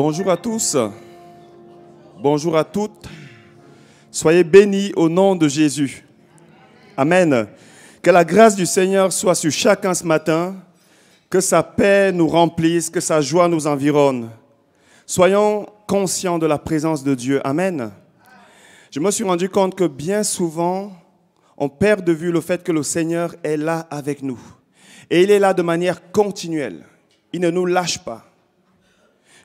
Bonjour à tous, bonjour à toutes, soyez bénis au nom de Jésus. Amen. Que la grâce du Seigneur soit sur chacun ce matin, que sa paix nous remplisse, que sa joie nous environne. Soyons conscients de la présence de Dieu. Amen. Je me suis rendu compte que bien souvent, on perd de vue le fait que le Seigneur est là avec nous. Et il est là de manière continuelle. Il ne nous lâche pas.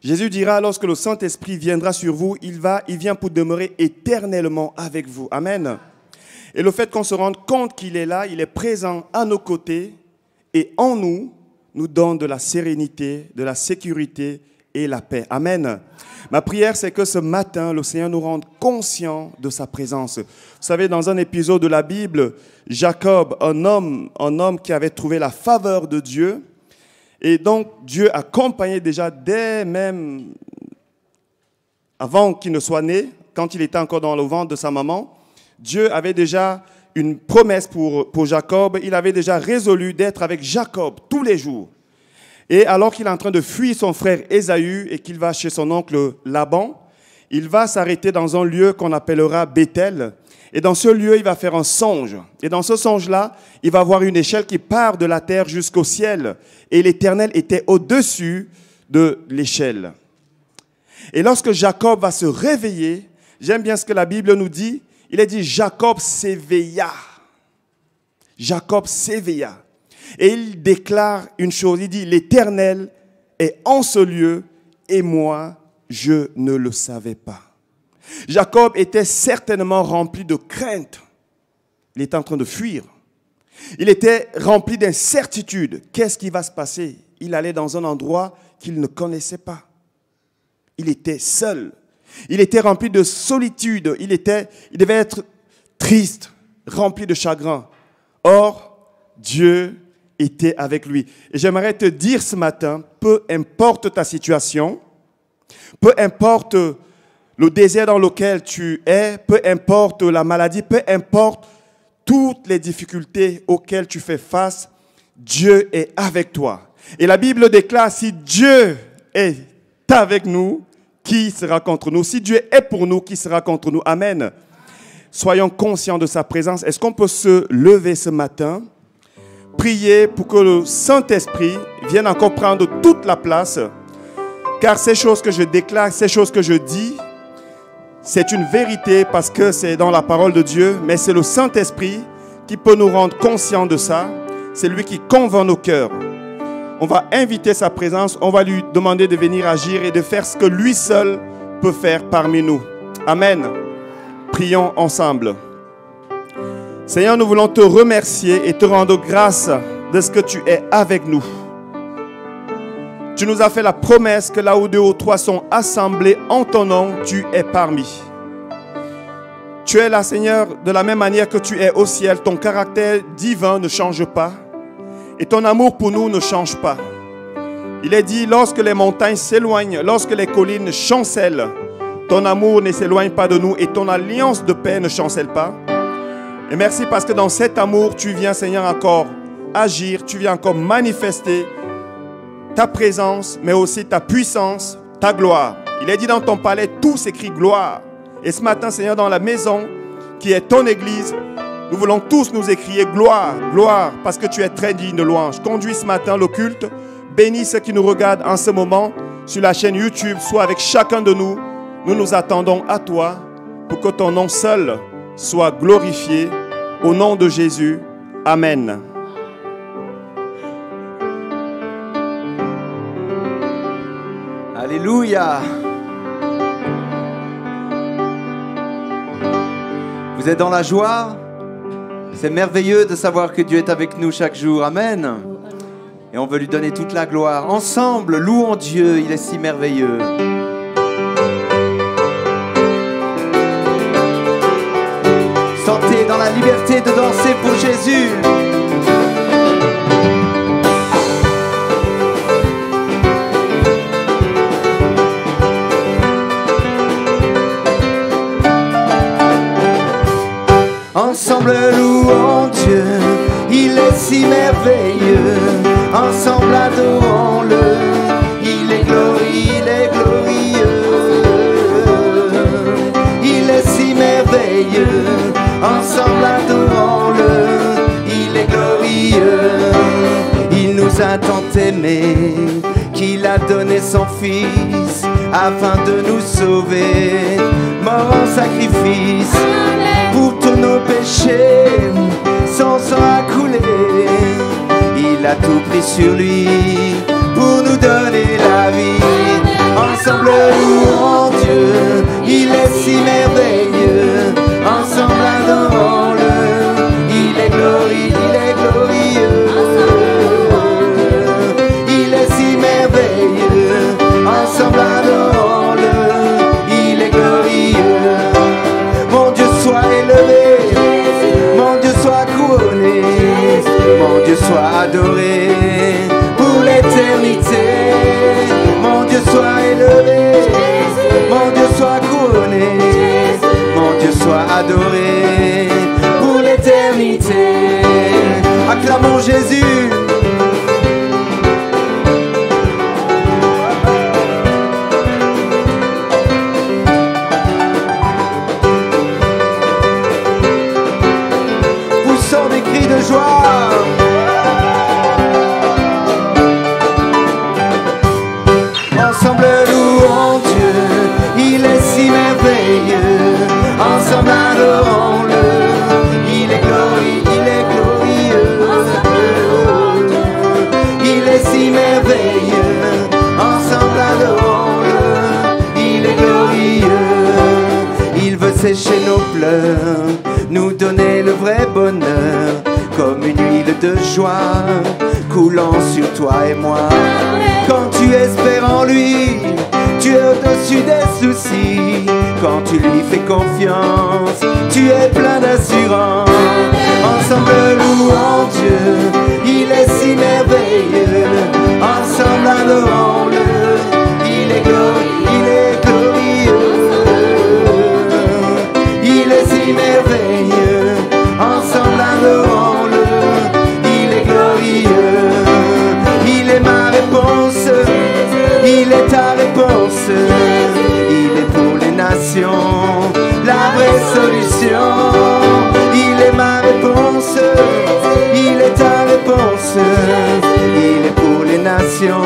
Jésus dira, lorsque le Saint-Esprit viendra sur vous, il vient pour demeurer éternellement avec vous. Amen. Et le fait qu'on se rende compte qu'il est là, il est présent à nos côtés et en nous, nous donne de la sérénité, de la sécurité et la paix. Amen. Ma prière, c'est que ce matin, le Seigneur nous rende conscients de sa présence. Vous savez, dans un épisode de la Bible, Jacob, un homme qui avait trouvé la faveur de Dieu, et donc, Dieu accompagnait déjà dès même avant qu'il ne soit né, quand il était encore dans le ventre de sa maman, Dieu avait déjà une promesse pour Jacob. Il avait déjà résolu d'être avec Jacob tous les jours. Et alors qu'il est en train de fuir son frère Ésaü et qu'il va chez son oncle Laban, il va s'arrêter dans un lieu qu'on appellera Bethel. Et dans ce lieu, il va faire un songe. Et dans ce songe-là, il va voir une échelle qui part de la terre jusqu'au ciel. Et l'Éternel était au-dessus de l'échelle. Et lorsque Jacob va se réveiller, j'aime bien ce que la Bible nous dit, il est dit Jacob s'éveilla. Jacob s'éveilla. Et il déclare une chose, il dit l'Éternel est en ce lieu et moi, je ne le savais pas. Jacob était certainement rempli de crainte. Il était en train de fuir. Il était rempli d'incertitude. Qu'est-ce qui va se passer? Il allait dans un endroit qu'il ne connaissait pas. Il était seul. Il était rempli de solitude. Il devait être triste, rempli de chagrin. Or, Dieu était avec lui. Et j'aimerais te dire ce matin, peu importe ta situation, peu importe le désert dans lequel tu es, peu importe la maladie, peu importe toutes les difficultés auxquelles tu fais face, Dieu est avec toi. Et la Bible déclare, si Dieu est avec nous, qui sera contre nous? Si Dieu est pour nous, qui sera contre nous? Amen. Soyons conscients de sa présence. Est-ce qu'on peut se lever ce matin, prier pour que le Saint-Esprit vienne encore prendre toute la place? Car ces choses que je déclare, ces choses que je dis, c'est une vérité parce que c'est dans la parole de Dieu, mais c'est le Saint-Esprit qui peut nous rendre conscients de ça. C'est lui qui convainc nos cœurs. On va inviter sa présence, on va lui demander de venir agir et de faire ce que lui seul peut faire parmi nous. Amen. Prions ensemble. Seigneur, nous voulons te remercier et te rendre grâce de ce que tu es avec nous. Tu nous as fait la promesse que là où 2 ou 3 sont assemblés en ton nom, tu es parmi. Tu es là, Seigneur, de la même manière que tu es au ciel. Ton caractère divin ne change pas. Et ton amour pour nous ne change pas. Il est dit, lorsque les montagnes s'éloignent, lorsque les collines chancellent, ton amour ne s'éloigne pas de nous et ton alliance de paix ne chancelle pas. Et merci parce que dans cet amour, tu viens, Seigneur, encore agir, tu viens encore manifester ta présence, mais aussi ta puissance, ta gloire. Il est dit dans ton palais, tout s'écrit gloire. Et ce matin, Seigneur, dans la maison qui est ton église, nous voulons tous nous écrier gloire, gloire, parce que tu es très digne de louange. Conduis ce matin le culte, bénis ceux qui nous regardent en ce moment sur la chaîne YouTube, soit avec chacun de nous. Nous nous attendons à toi pour que ton nom seul soit glorifié. Au nom de Jésus, Amen. Alléluia. Vous êtes dans la joie? C'est merveilleux de savoir que Dieu est avec nous chaque jour. Amen. Et on veut lui donner toute la gloire. Ensemble, louons Dieu, il est si merveilleux. Sentez dans la liberté de danser pour Jésus. Ensemble louons Dieu, il est si merveilleux. Ensemble adorons-le, il est glorieux. est glorieux. Il nous a tant aimés qu'il a donné son Fils afin de nous sauver, mort en sacrifice pour tous nos péchés, son sang a coulé. Il a tout pris sur lui pour nous donner la vie. Ensemble louons Dieu, il est si merveilleux. Ensemble adorons-le, il est glorieux, il est glorieux. Il est si merveilleux. Ensemble adorons-le, il est glorieux. Mon Dieu soit élevé, mon Dieu soit couronné, mon Dieu soit adoré pour l'éternité. Mon Dieu soit élevé, mon Dieu soit couronné, mon Dieu soit adoré pour l'éternité. Acclamons Jésus. Poussons des cris de joie. Ensemble louons Dieu, il est si merveilleux. Ensemble adorons-le, il est glorieux, il est glorieux. Il est si merveilleux. Ensemble adorons-le, il est glorieux. Il veut sécher nos pleurs, nous donner le vrai bonheur, comme une huile de joie coulant sur toi et moi. Quand tu espères en lui, tu es au-dessus des soucis. Quand tu lui fais confiance, tu es plein d'assurance. Ensemble louons Dieu, il est si merveilleux. Ensemble adorons-le, il est glorieux, il est glorieux. Il est si merveilleux. Ensemble adorons-le, il est glorieux. Il est ma réponse, il est ta réponse. Il est pour les nations la vraie solution. Il est ma réponse, il est ta réponse. Il est pour les nations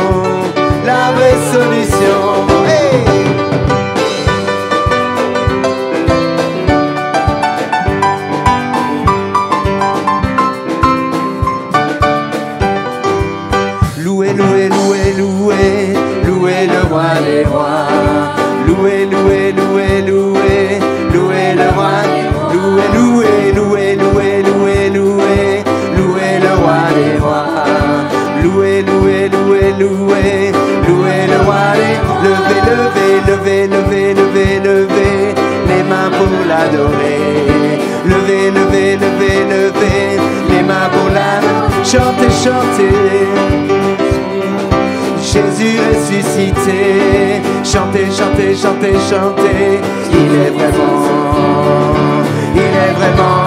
la vraie solution. Hey! Louez, louez, louez, louez, louez le roi des rois. Louez, louez, louez, louez, louez le roi. Louez, louez, louez, louez, louez, louez, louez le roi des rois. Louez, louez, louez, louez, louez le roi des rois. Levez, levez, levez, levez, levez, levez les mains pour l'adorer. Levez, levez, levez, levez les mains pour l'adorer. Chantez, chantez. Jésus ressuscité, chantez, chantez, chantez, chantez. Il est vraiment, il est vraiment,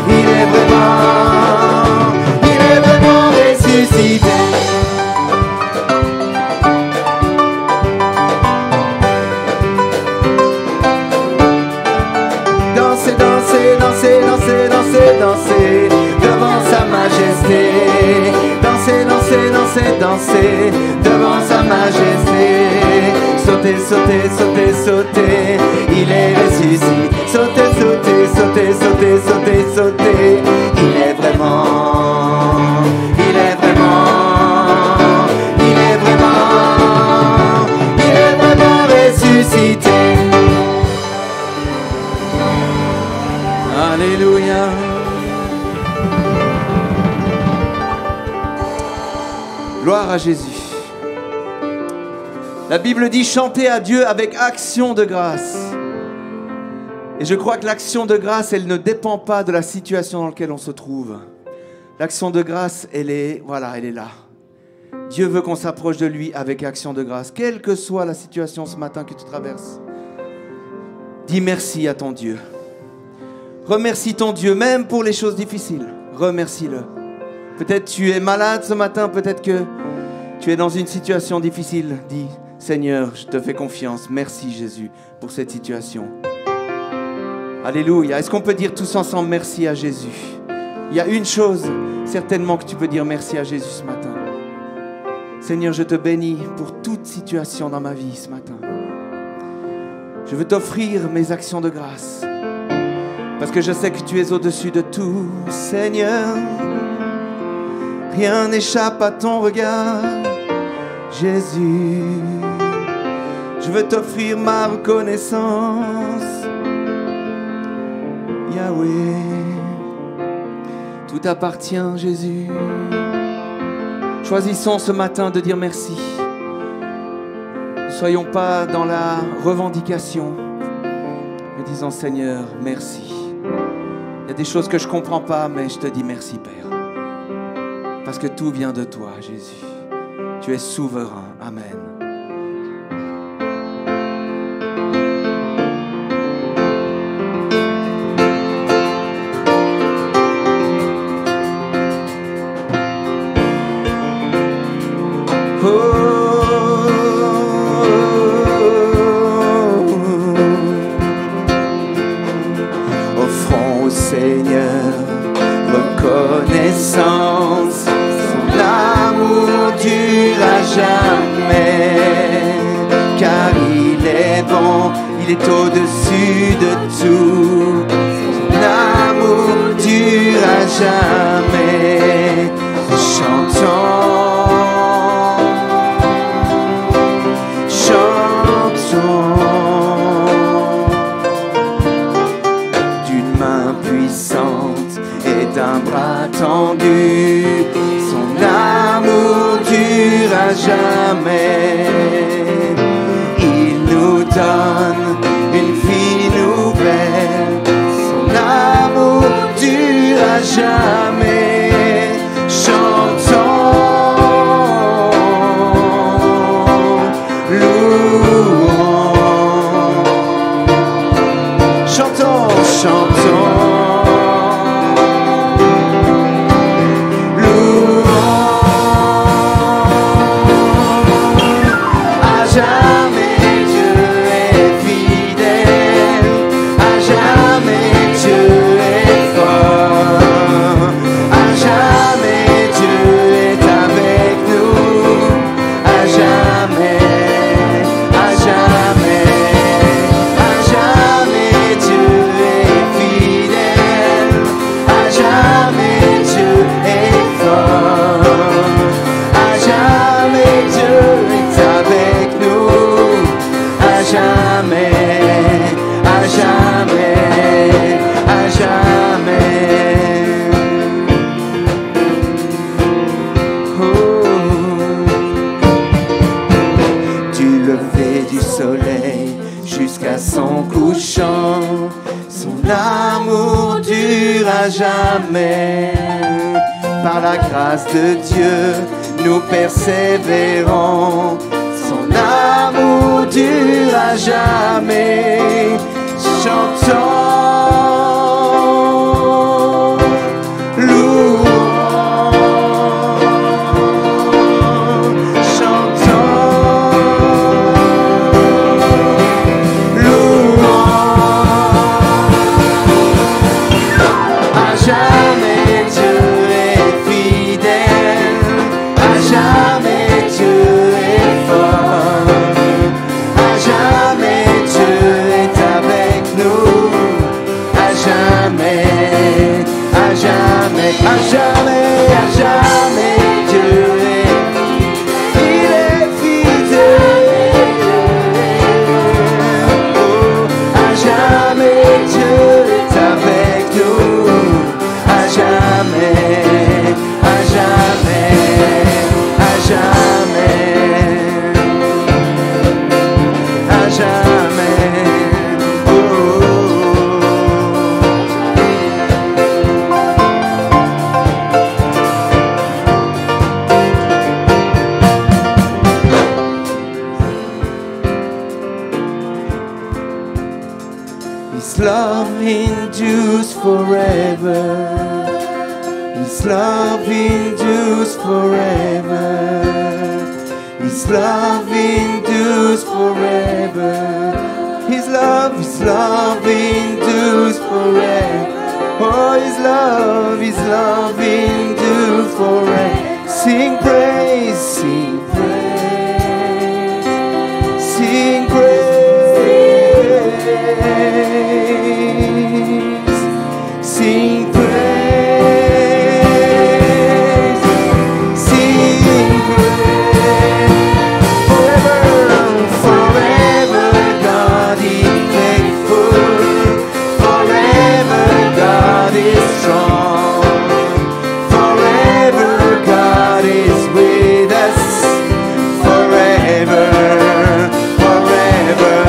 il est vraiment, il est vraiment ressuscité. Dansez, dansez, dansez, dansez, dansez, dansez devant sa majesté. Dansez, dansez, dansez, dansez devant sa majesté. Sautez, sautez, sautez, sautez, il est ressuscité. Sautez, sautez, sautez, sautez, sautez, sautez. Il est vraiment, il est vraiment, il est vraiment, il est vraiment ressuscité. Alléluia. Gloire à Jésus. La Bible dit chanter à Dieu avec action de grâce. Et je crois que l'action de grâce, elle ne dépend pas de la situation dans laquelle on se trouve. L'action de grâce, elle est, voilà, elle est là. Dieu veut qu'on s'approche de lui avec action de grâce. Quelle que soit la situation ce matin que tu traverses, dis merci à ton Dieu. Remercie ton Dieu, même pour les choses difficiles. Remercie-le. Peut-être tu es malade ce matin, peut-être que tu es dans une situation difficile. Dis, Seigneur, je te fais confiance. Merci Jésus pour cette situation. Alléluia. Est-ce qu'on peut dire tous ensemble merci à Jésus? Il y a une chose, certainement, que tu peux dire merci à Jésus ce matin. Seigneur, je te bénis pour toute situation dans ma vie ce matin. Je veux t'offrir mes actions de grâce. Parce que je sais que tu es au-dessus de tout, Seigneur. Rien n'échappe à ton regard, Jésus. Je veux t'offrir ma reconnaissance, Yahweh. Tout appartient, Jésus. Choisissons ce matin de dire merci. Ne soyons pas dans la revendication, mais disons Seigneur, merci. Il y a des choses que je ne comprends pas, mais je te dis merci, Père. Parce que tout vient de toi, Jésus. Tu es souverain. Amen. Offrons au Seigneur reconnaissance. Son amour durera jamais, car il est bon, il est au-dessus de tout. Son amour durera jamais. Chantons. D'un bras tendu, son amour durera jamais. Il nous donne une vie nouvelle, son amour durera jamais. Chantons, louons, chantons, chantons. Jamais, par la grâce de Dieu, nous persévérons. Son amour durera jamais. Chantons, louons, His love endures forever. His love endures forever. His love endures forever. His love endures forever. Oh, His love endures forever. Sing praise, sing praise, sing praise, sing praise, sing praise. Forever, forever, God is faithful. Forever, God is strong. Forever, God is with us. Forever, forever,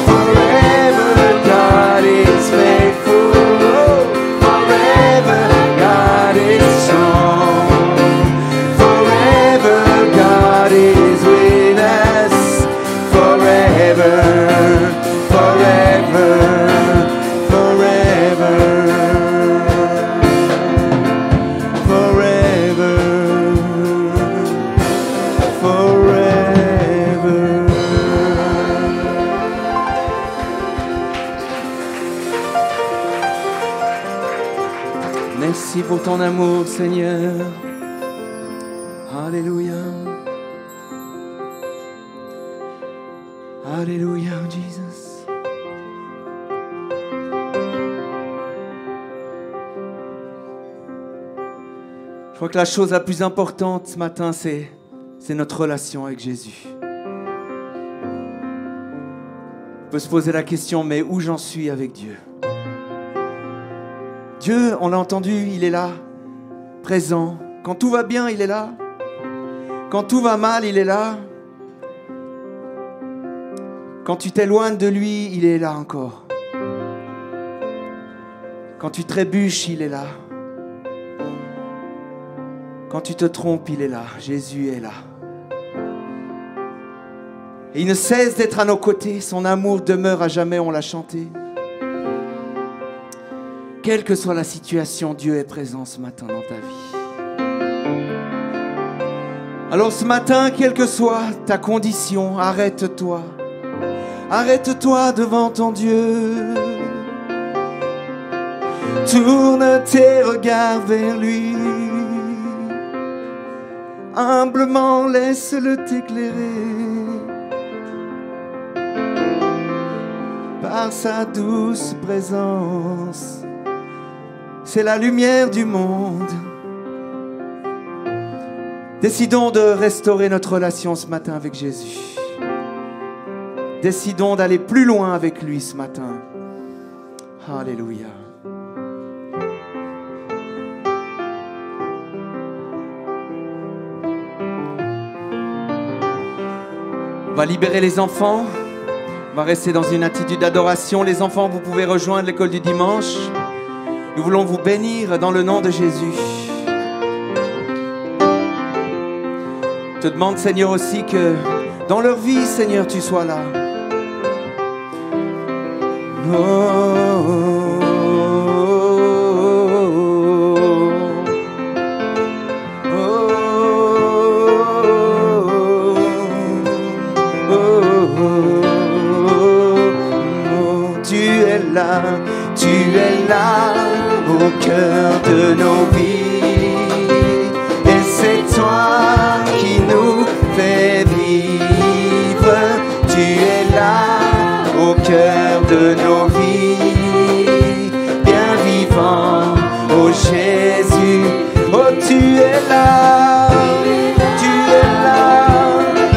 forever, God is faithful. Forever, God is strong. Forever, God is with us. Forever, forever, forever, forever, forever. Merci pour ton amour, Seigneur. Alléluia. Alléluia, Jesus. Je crois que la chose la plus importante ce matin, c'est notre relation avec Jésus. On peut se poser la question, mais où j'en suis avec Dieu? Dieu, on l'a entendu, il est là, présent. Quand tout va bien, il est là. Quand tout va mal, il est là. Quand tu t'éloignes de lui, il est là encore. Quand tu trébuches, il est là. Quand tu te trompes, il est là. Jésus est là. Et il ne cesse d'être à nos côtés. Son amour demeure à jamais, on l'a chanté. Quelle que soit la situation, Dieu est présent ce matin dans ta vie. Alors ce matin, quelle que soit ta condition, arrête-toi. Arrête-toi devant ton Dieu. Tourne tes regards vers lui. Humblement laisse-le t'éclairer par sa douce présence. C'est la lumière du monde. Décidons de restaurer notre relation ce matin avec Jésus. Décidons d'aller plus loin avec lui ce matin. Alléluia. On va libérer les enfants. On va rester dans une attitude d'adoration. Les enfants, vous pouvez rejoindre l'école du dimanche. Nous voulons vous bénir dans le nom de Jésus. Je te demande, Seigneur, aussi que dans leur vie, Seigneur, tu sois là. Oh, tu es là au cœur de nos vies, et c'est toi qui nous fais vivre. Tu es là au cœur de nos vies, bien vivant, oh Jésus. Oh, tu es là,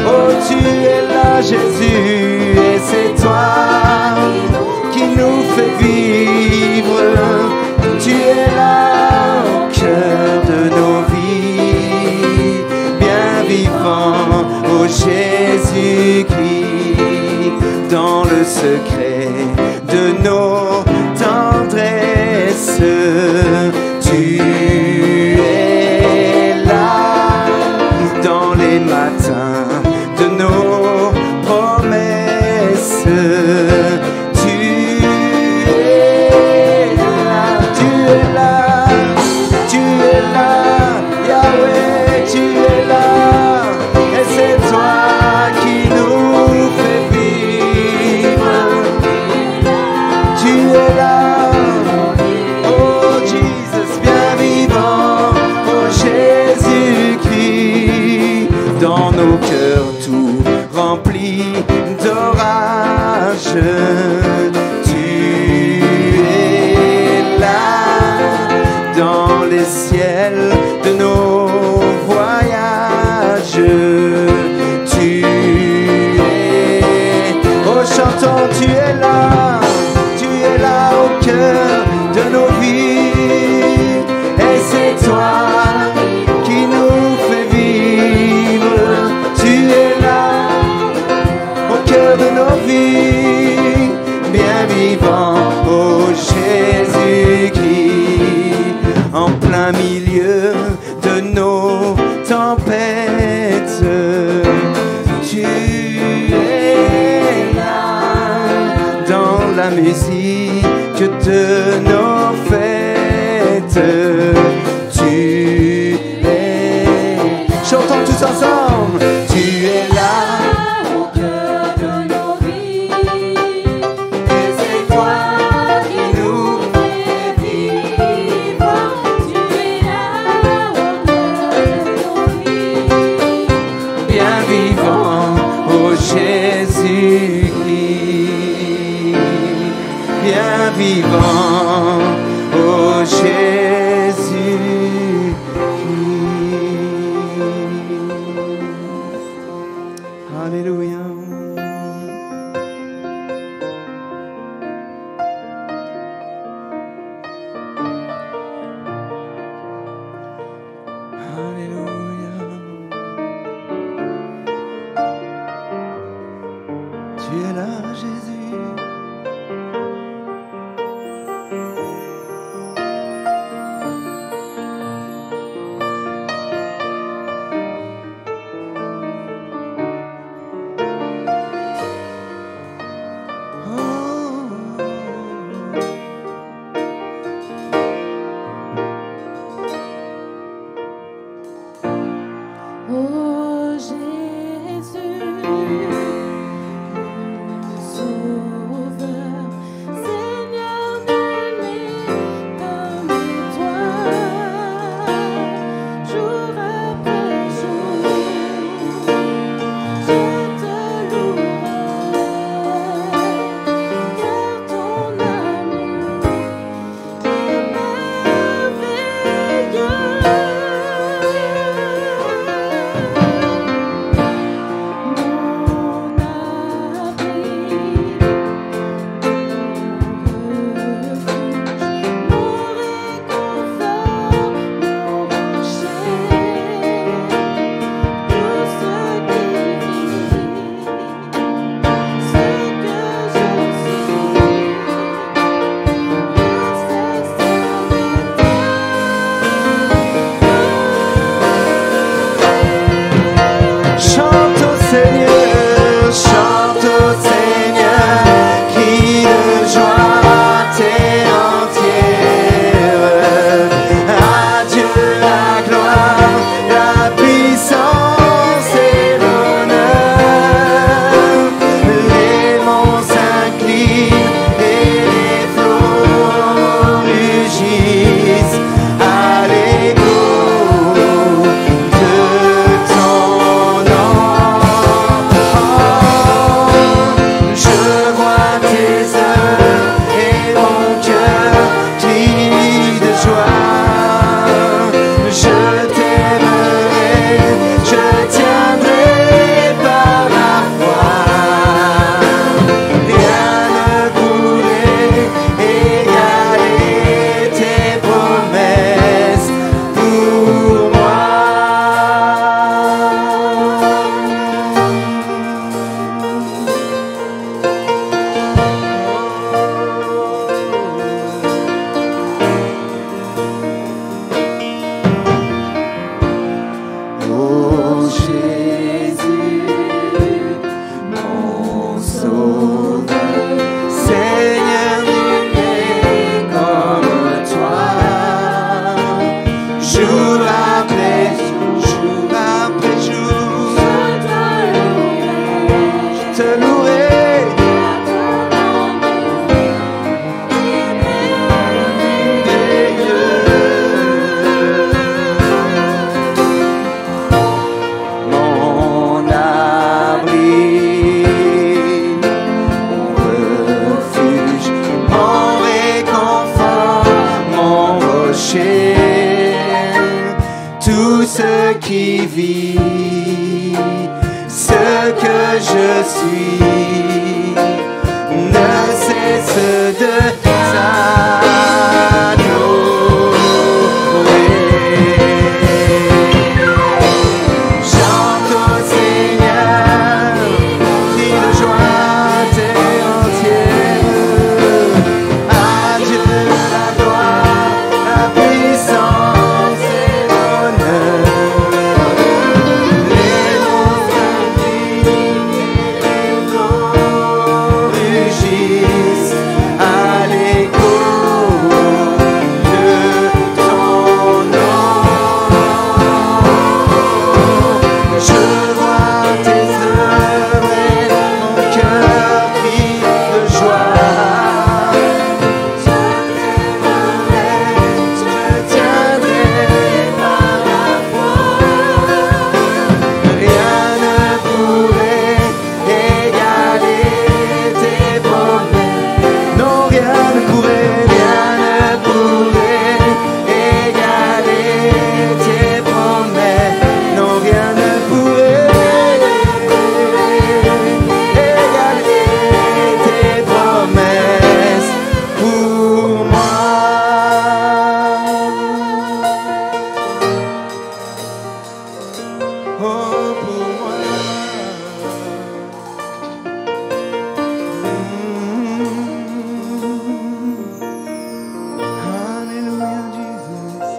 oh tu es là Jésus, et c'est toi qui nous fait vivre. Tu es là au cœur de nos vies, bien vivant, oh Jésus-Christ, dans le secret de nos tendresses. Tu es là dans les matins de nos promesses. Tu es là dans les ciels de nos voyages. Tu es, oh chantons, tu es là au cœur de nos vies. Et c'est toi qui nous fais vivre. Tu es là au cœur de nos vies, bien vivant, oh Jésus-Christ, en plein milieu de nos tempêtes. Tu es là dans la musique de nos fêtes. Tu es, chantons tous ensemble. Tu es là au cœur de nos vies, et c'est toi qui nous fais vivre. Tu es là au cœur de nos vies, bien vivant, oh Jésus-Christ, bien vivant, oh Jésus-Christ. Alléluia. Alléluia. Tu es là, Jésus. Oh Jésus, Sauveur, Seigneur, nul n'est comme toi. Jour après jour, je te louerai, car ton amour est merveilleux. Chante au Seigneur, crie de joie, t'es entière. À Dieu la gloire, la puissance et l'honneur. Les monts s'inclinent et les flots rugissent à l'écho de ton nom. Je vois tes œuvres et mon cœur crie de joie. Je t'aimerai, je tiendrai par la foi. Rien ne pourrait égaler tes promesses pour moi. Oh Jésus, mon sauveur, Seigneur, nul n'est comme toi. Jour après jour, je te louerai. Mon abri, mon tout ce qui vit, ce que je suis, ne cesse de chante au Seigneur, crie de joie terre entière. À Dieu la gloire, la puissance et l'honneur. Les monstres crient et les flots rugissent à l'écho de ton nom. Je vois tes œuvres et mon cœur crie de joie. Je tiendrai par la foi. Rien ne pourrait égaler tes promesses. Non, rien ne pourrait égaler tes promesses. Non, rien ne pourrait égaler tes promesses pour moi. Oh, pour moi. Hallelujah, Jesus.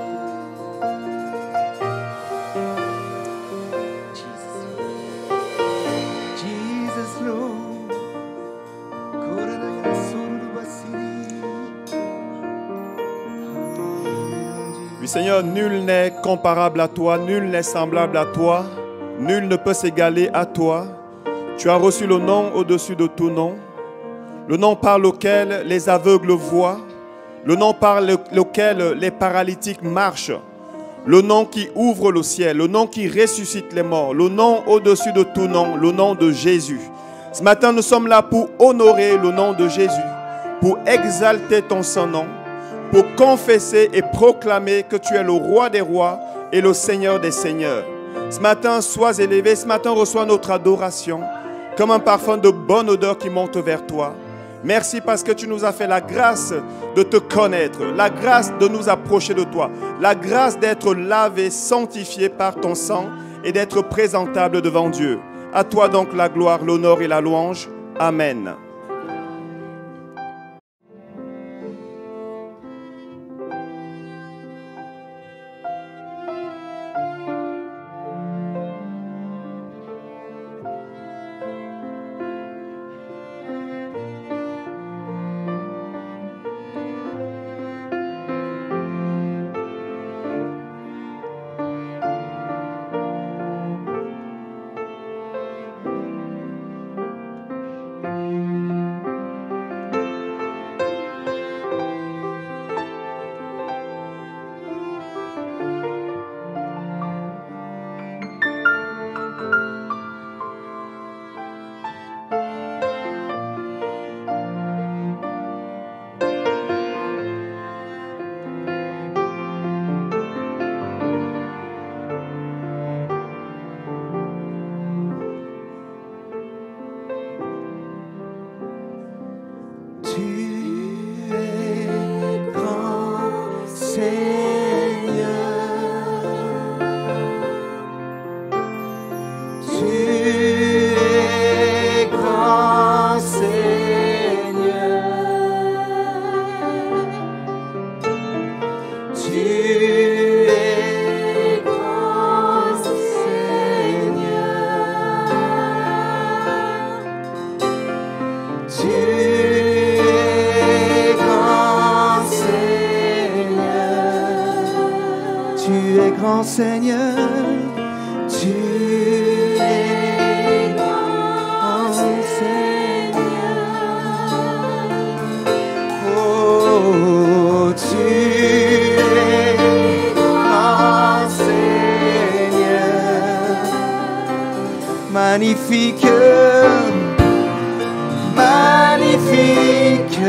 Jesus, Lord. Oui, Seigneur, nul n'est comparable à toi, nul n'est semblable à toi, nul ne peut s'égaler à toi. Tu as reçu le nom au-dessus de tout nom, le nom par lequel les aveugles voient, le nom par lequel les paralytiques marchent, le nom qui ouvre le ciel, le nom qui ressuscite les morts, le nom au-dessus de tout nom, le nom de Jésus. Ce matin, nous sommes là pour honorer le nom de Jésus, pour exalter ton saint nom, pour confesser et proclamer que tu es le roi des rois et le Seigneur des seigneurs. Ce matin, sois élevé, ce matin, reçois notre adoration comme un parfum de bonne odeur qui monte vers toi. Merci parce que tu nous as fait la grâce de te connaître, la grâce de nous approcher de toi, la grâce d'être lavé, sanctifié par ton sang et d'être présentable devant Dieu. À toi donc la gloire, l'honneur et la louange. Amen. Seigneur, tu es grand Seigneur. Oh, tu es grand Seigneur. Magnifique, magnifique,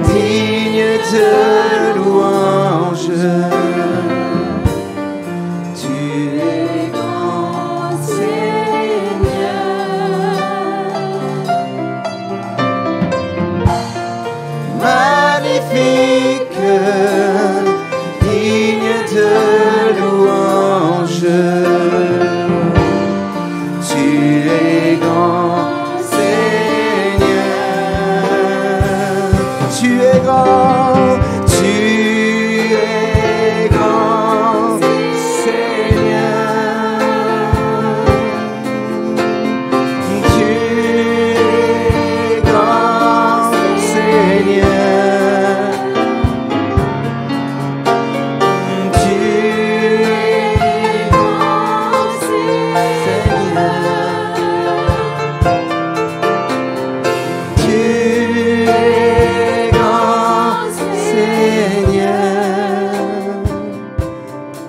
digne de louange.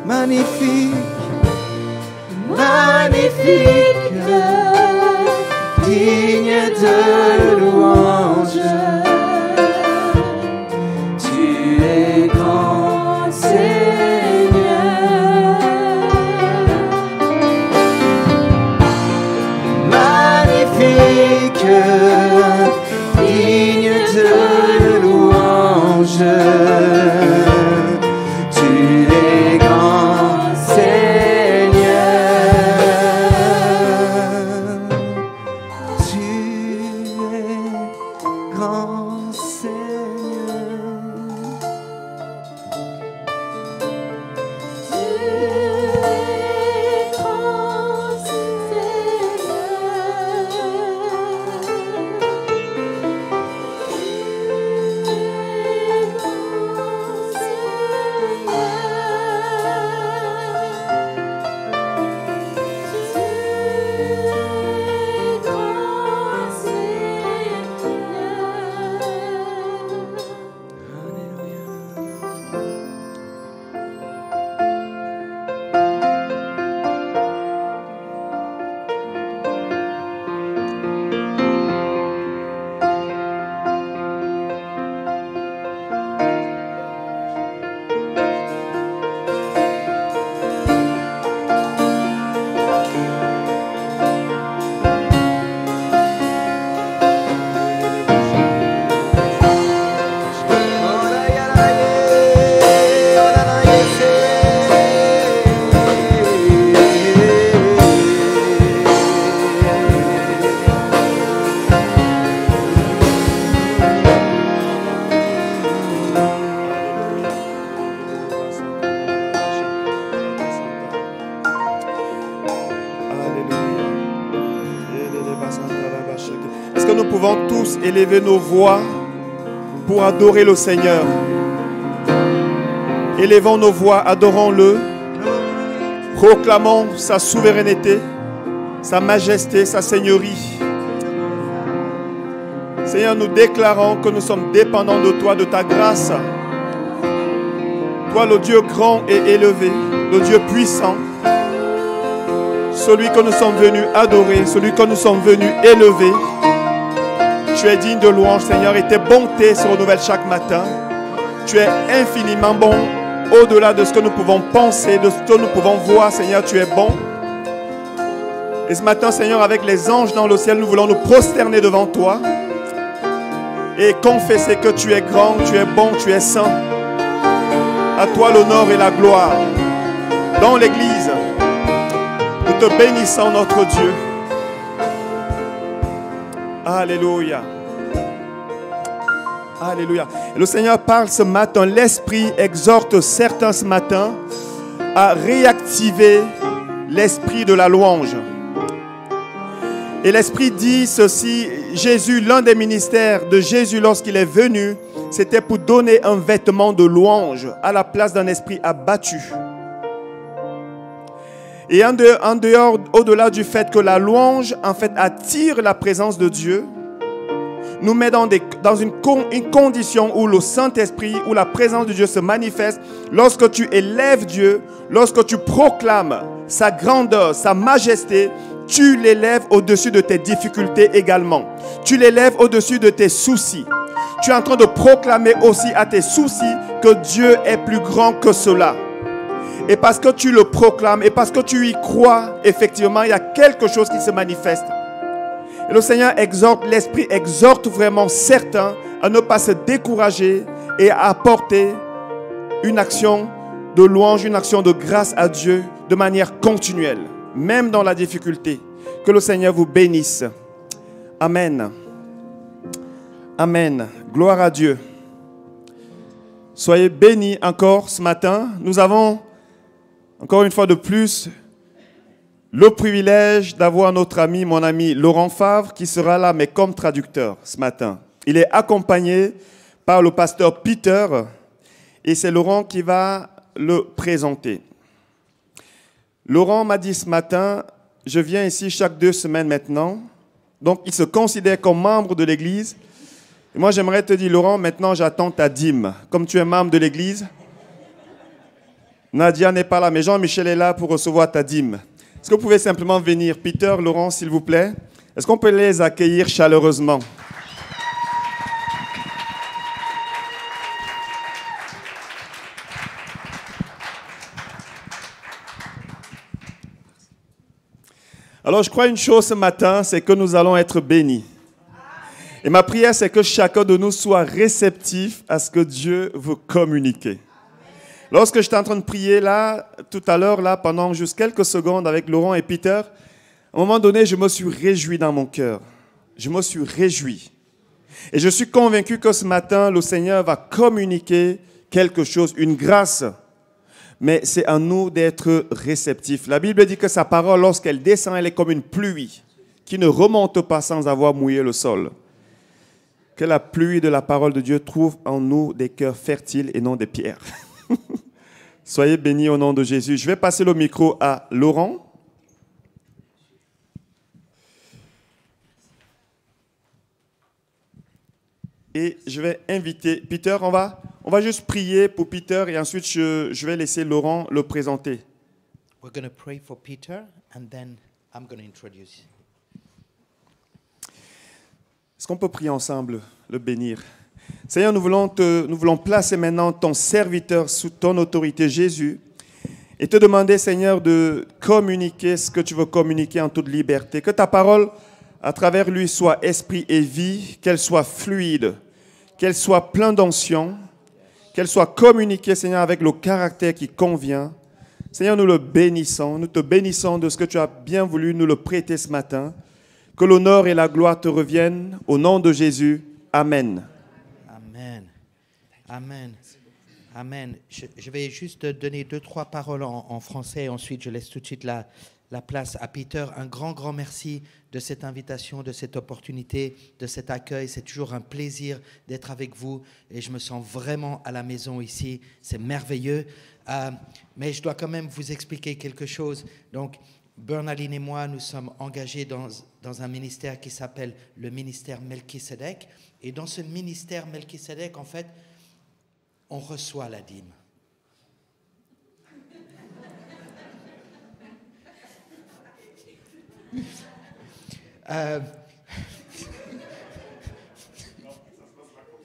magnifique, magnifique, digne de louange. Tu es grand, Seigneur. Magnifique, digne de louange. Tu es grand, Seigneur. Tu es grand, Seigneur. Tu es grand, Est-ce que nous pouvons tous élever nos voix pour adorer le Seigneur? Élevons nos voix, adorons-le. Proclamons sa souveraineté, sa majesté, sa seigneurie. Seigneur, nous déclarons que nous sommes dépendants de toi, de ta grâce. Toi, le Dieu grand et élevé, le Dieu puissant, celui que nous sommes venus adorer, celui que nous sommes venus élever. Tu es digne de louange, Seigneur, et tes bontés se renouvellent chaque matin. Tu es infiniment bon, au-delà de ce que nous pouvons penser, de ce que nous pouvons voir, Seigneur, tu es bon. Et ce matin, Seigneur, avec les anges dans le ciel, nous voulons nous prosterner devant toi et confesser que tu es grand, tu es bon, tu es saint. À toi l'honneur et la gloire. Dans l'Église, nous te bénissons, notre Dieu. Alléluia. Alléluia. Et le Seigneur parle ce matin. L'Esprit exhorte certains ce matin à réactiver l'esprit de la louange. Et l'Esprit dit ceci. Jésus, l'un des ministères de Jésus lorsqu'il est venu, c'était pour donner un vêtement de louange à la place d'un esprit abattu. Et en dehors, au-delà du fait que la louange, en fait, attire la présence de Dieu, nous met dans une condition où le Saint-Esprit, où la présence de Dieu se manifeste. Lorsque tu élèves Dieu, lorsque tu proclames sa grandeur, sa majesté, tu l'élèves au-dessus de tes difficultés également. Tu l'élèves au-dessus de tes soucis. Tu es en train de proclamer aussi à tes soucis que Dieu est plus grand que cela. Et parce que tu le proclames et parce que tu y crois, effectivement, il y a quelque chose qui se manifeste. Et le Seigneur exhorte, l'Esprit exhorte vraiment certains à ne pas se décourager et à apporter une action de louange, une action de grâce à Dieu de manière continuelle, même dans la difficulté. Que le Seigneur vous bénisse. Amen. Amen. Gloire à Dieu. Soyez bénis encore ce matin. Nous avons, encore une fois de plus, le privilège d'avoir notre ami, mon ami Laurent Favre, qui sera là, mais comme traducteur ce matin. Il est accompagné par le pasteur Peter, et c'est Laurent qui va le présenter. Laurent m'a dit ce matin, je viens ici chaque 2 semaines maintenant, donc il se considère comme membre de l'Église. Et moi, j'aimerais te dire, Laurent, maintenant j'attends ta dîme. Comme tu es membre de l'Église, Nadia n'est pas là, mais Jean-Michel est là pour recevoir ta dîme. Est-ce que vous pouvez simplement venir? Peter, Laurent, s'il vous plaît. Est-ce qu'on peut les accueillir chaleureusement? Alors, je crois une chose ce matin, c'est que nous allons être bénis. Et ma prière, c'est que chacun de nous soit réceptif à ce que Dieu veut communiquer. Lorsque j'étais en train de prier là, tout à l'heure, là, pendant juste quelques secondes avec Laurent et Peter, à un moment donné, je me suis réjoui dans mon cœur. Je me suis réjoui. Et je suis convaincu que ce matin, le Seigneur va communiquer quelque chose, une grâce. Mais c'est à nous d'être réceptifs. La Bible dit que sa parole, lorsqu'elle descend, elle est comme une pluie qui ne remonte pas sans avoir mouillé le sol. Que la pluie de la parole de Dieu trouve en nous des cœurs fertiles et non des pierres. Soyez bénis au nom de Jésus. Je vais passer le micro à Laurent. Et je vais inviter Peter. On va juste prier pour Peter et ensuite je vais laisser Laurent le présenter. We're going to pray for Peter and then I'm going to introduce. Est-ce qu'on peut prier ensemble, le bénir? Seigneur, nous voulons placer maintenant ton serviteur sous ton autorité, Jésus, et te demander, Seigneur, de communiquer ce que tu veux communiquer en toute liberté. Que ta parole, à travers lui, soit esprit et vie, qu'elle soit fluide, qu'elle soit pleine d'onction, qu'elle soit communiquée, Seigneur, avec le caractère qui convient. Seigneur, nous le bénissons, nous te bénissons de ce que tu as bien voulu nous le prêter ce matin. Que l'honneur et la gloire te reviennent au nom de Jésus. Amen. Amen. Amen. Amen. Je vais juste donner 2-3 paroles en français et ensuite je laisse tout de suite la place à Peter. Un grand merci de cette invitation, de cette opportunité, de cet accueil. C'est toujours un plaisir d'être avec vous et je me sens vraiment à la maison ici. C'est merveilleux. Mais je dois quand même vous expliquer quelque chose. Donc, Bernaline et moi, nous sommes engagés dans un ministère qui s'appelle le ministère Melchisedec. Et dans ce ministère Melchisedec, en fait, on reçoit la dîme.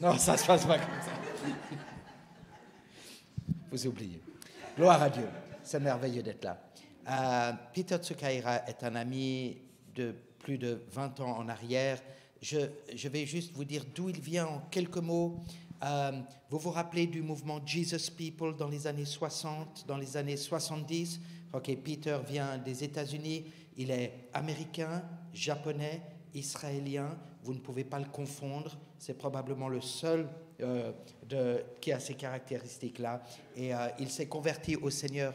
Non, ça se passe pas comme ça. Vous oubliez. Gloire à Dieu. C'est merveilleux d'être là. Peter Tsukaira est un ami de plus de 20 ans en arrière. Je vais juste vous dire d'où il vient en quelques mots. Vous vous rappelez du mouvement Jesus People dans les années 60, dans les années 70? Ok, Peter vient des États-Unis. Il est américain, japonais, israélien. Vous ne pouvez pas le confondre. C'est probablement le seul qui a ces caractéristiques-là. Et il s'est converti au Seigneur.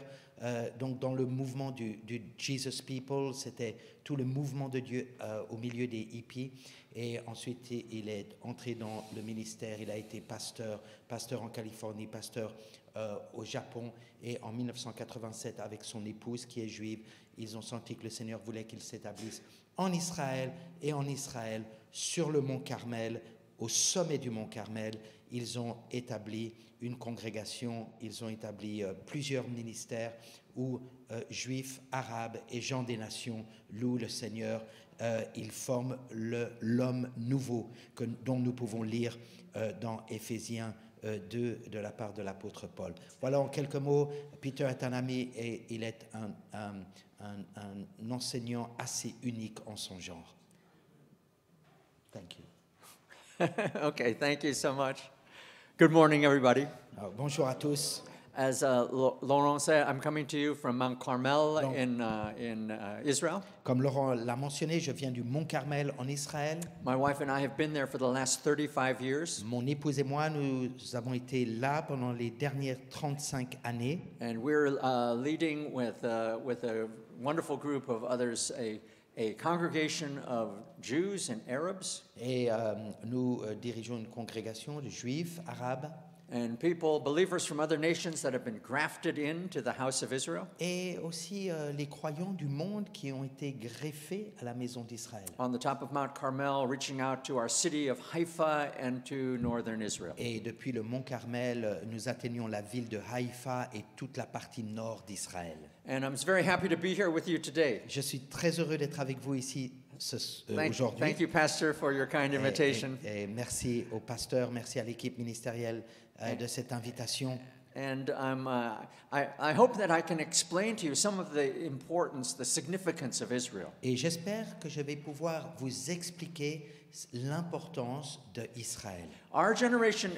Donc dans le mouvement du Jesus People, c'était tout le mouvement de Dieu au milieu des hippies. Et ensuite, il est entré dans le ministère. Il a été pasteur en Californie, pasteur au Japon. Et en 1987, avec son épouse qui est juive, ils ont senti que le Seigneur voulait qu'il s'établisse en Israël. Et en Israël, sur le mont Carmel, au sommet du mont Carmel, ils ont établi une congrégation, ils ont établi plusieurs ministères où juifs, arabes et gens des nations louent le Seigneur. Ils forment l'homme nouveau dont nous pouvons lire dans Éphésiens 2 de la part de l'apôtre Paul. Voilà en quelques mots, Peter est un ami et il est un enseignant assez unique en son genre. Thank you. Okay, thank you so much. Good morning, everybody. Alors, bonjour à tous. As Laurent said, I'm coming to you from Mount Carmel in Israel. Comme Laurent l'a mentionné, je viens du Mont Carmel en Israël. My wife and I have been there for the last 35 years. Mon épouse et moi, nous avons été là pendant les dernières 35 années. And we're leading with a wonderful group of others, a congregation of Jews and Arabs. Et nous dirigeons une congrégation de juifs, arabes. and people, believers from other nations that have been grafted into the house of Israel. et aussi les croyants du monde qui ont été greffés à la maison d'Israël. On the top of Mount Carmel, reaching out to our city of Haifa and to northern Israel. Et depuis le mont Carmel, nous atteignons la ville de Haïfa et toute la partie nord d'Israël. And I'm very happy to be here with you today. Je suis très heureux d'être avec vous ici aujourd'hui. Thank you, Pastor, for your kind invitation. Et merci au pasteur, merci à l'équipe ministérielle de cette invitation. And I hope that I can explain to you some of the importance, the significance of Israel. Et j'espère que je vais pouvoir vous expliquer l'importance d'Israël. Our generation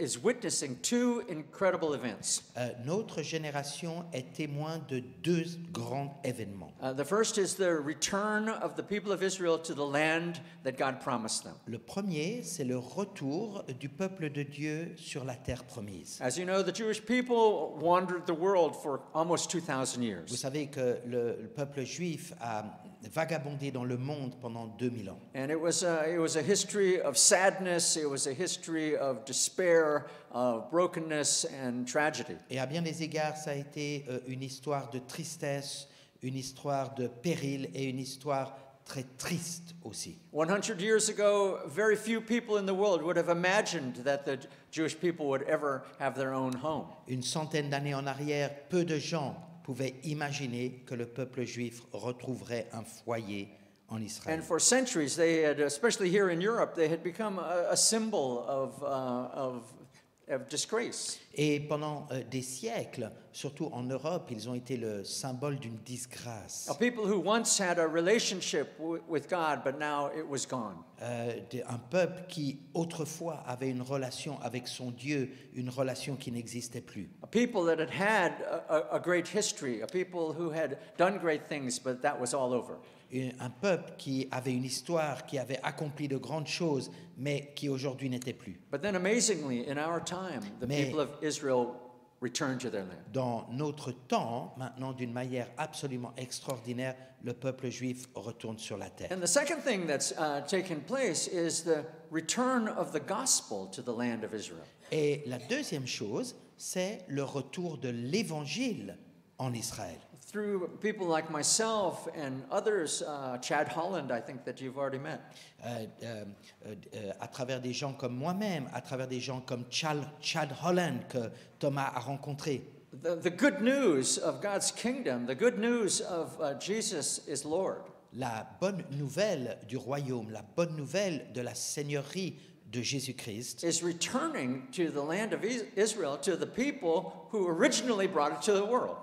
is witnessing two incredible events. Notre génération est témoin de deux grands événements. The first is the return of the people of Israel to the land that God promised them. Le premier, c'est le retour du peuple de Dieu sur la terre promise. As you know, the Jewish people wandered the world for almost 2,000 Vous years. savez que le peuple juif a vagabondé dans le monde pendant 2000 ans. And it was a history of sadness, it was a history of despair, of brokenness and tragedy. Et à bien des égards, ça a été une histoire de tristesse, une histoire de péril et une histoire très triste aussi. 100 years ago, very few people in the world would have imagined that the Jewish people would ever have their own home. Une centaine d'années en arrière, peu de gens pouvaient imaginer que le peuple juif retrouverait un foyer en Israël. And for centuries, they had, especially here in Europe, they had become a symbol of disgrace. Et pendant des siècles, surtout en Europe, ils ont été le symbole d'une disgrâce. People who once had a relationship with God, but now it was gone. Un peuple qui autrefois avait une relation avec son Dieu, une relation qui n'existait plus. A people that had a great history, a people who had done great things, but that was all over. Un peuple qui avait une histoire, qui avait accompli de grandes choses, mais qui aujourd'hui n'était plus. But then amazingly, in our time, the people of Israel returned to their land. Dans notre temps, maintenant, d'une manière absolument extraordinaire, le peuple juif retourne sur la terre. And the second thing that's taken place is the return of the gospel to the land of Israel. Et la deuxième chose, c'est le retour de l'évangile en Israël. Through people like myself and others, Chad Holland, I think that you've already met. À travers des gens comme moi-même, à travers des gens comme Chad Holland que Thomas a rencontré. The good news of God's kingdom, the good news of Jesus is Lord. La bonne nouvelle du royaume, la bonne nouvelle de la seigneurie de Jésus-Christ is returning to the land of Israel, to the people who originally brought it to the world.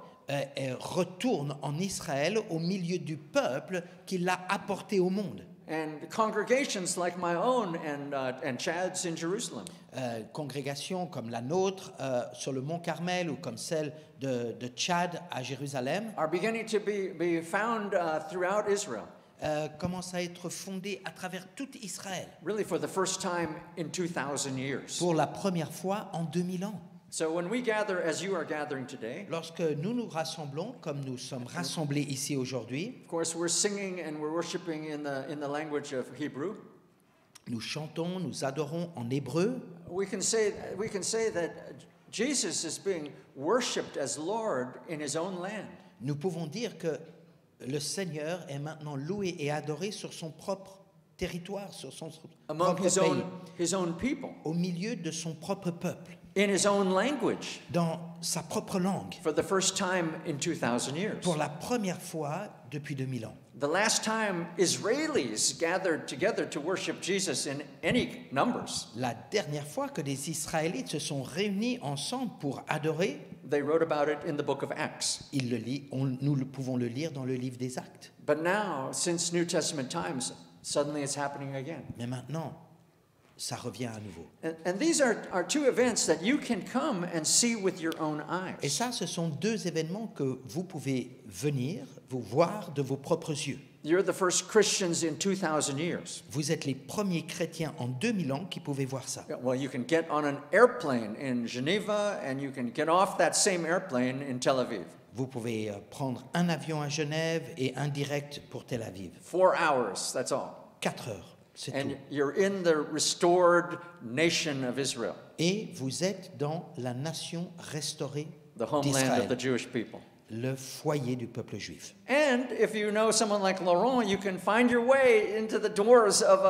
Retourne en Israël au milieu du peuple qui l'a apporté au monde. And congregations like my own and Chad's in Jerusalem. Congrégations comme la nôtre sur le mont Carmel ou comme celle de Chad à Jérusalem Are beginning to be found throughout Israel. Commencent à être fondées à travers tout Israël. Really for the first time in 2,000 years. Pour la première fois en 2000 ans. So when we gather as you are gathering today, lorsque nous nous rassemblons comme nous sommes rassemblés ici aujourd'hui, of course we're singing and we're worshiping in the language of Hebrew. Nous chantons, nous adorons en hébreu. We can say that Jesus is being worshipped as Lord in his own land. Nous pouvons dire que le Seigneur est maintenant loué et adoré sur son propre territoire, sur son Among propre pays, his own people. au milieu de son propre peuple, in his own language. dans sa propre langue, For the first time in 2,000 years. pour la première fois depuis 2000 ans. The last time Israelis gathered together to worship Jesus in any numbers, La dernière fois que des Israélites se sont réunis ensemble pour adorer, they wrote about it in the book of Acts. nous pouvons le lire dans le livre des Actes. But now, since New Testament times, suddenly it's happening again. Mais maintenant, ça revient à nouveau. And these are two events that you can come and see with your own Et eyes. ça, ce sont deux événements que vous pouvez venir, vous voir de vos propres yeux. You're the first Christians in 2,000 years. Vous êtes les premiers chrétiens en 2000 ans qui pouvaient voir ça. Well, you can get on an airplane in Geneva and you can get off that same airplane in Tel Aviv. Vous pouvez prendre un avion à Genève et un direct pour Tel Aviv. 4 hours, that's all. 4 heures. C'est And tout. you're in the restored nation of Israel, Et vous êtes dans la nation restaurée the homeland of d'Israël, the Jewish people. le foyer du peuple juif. And if you know someone like Laurent, you can find your way into the doors of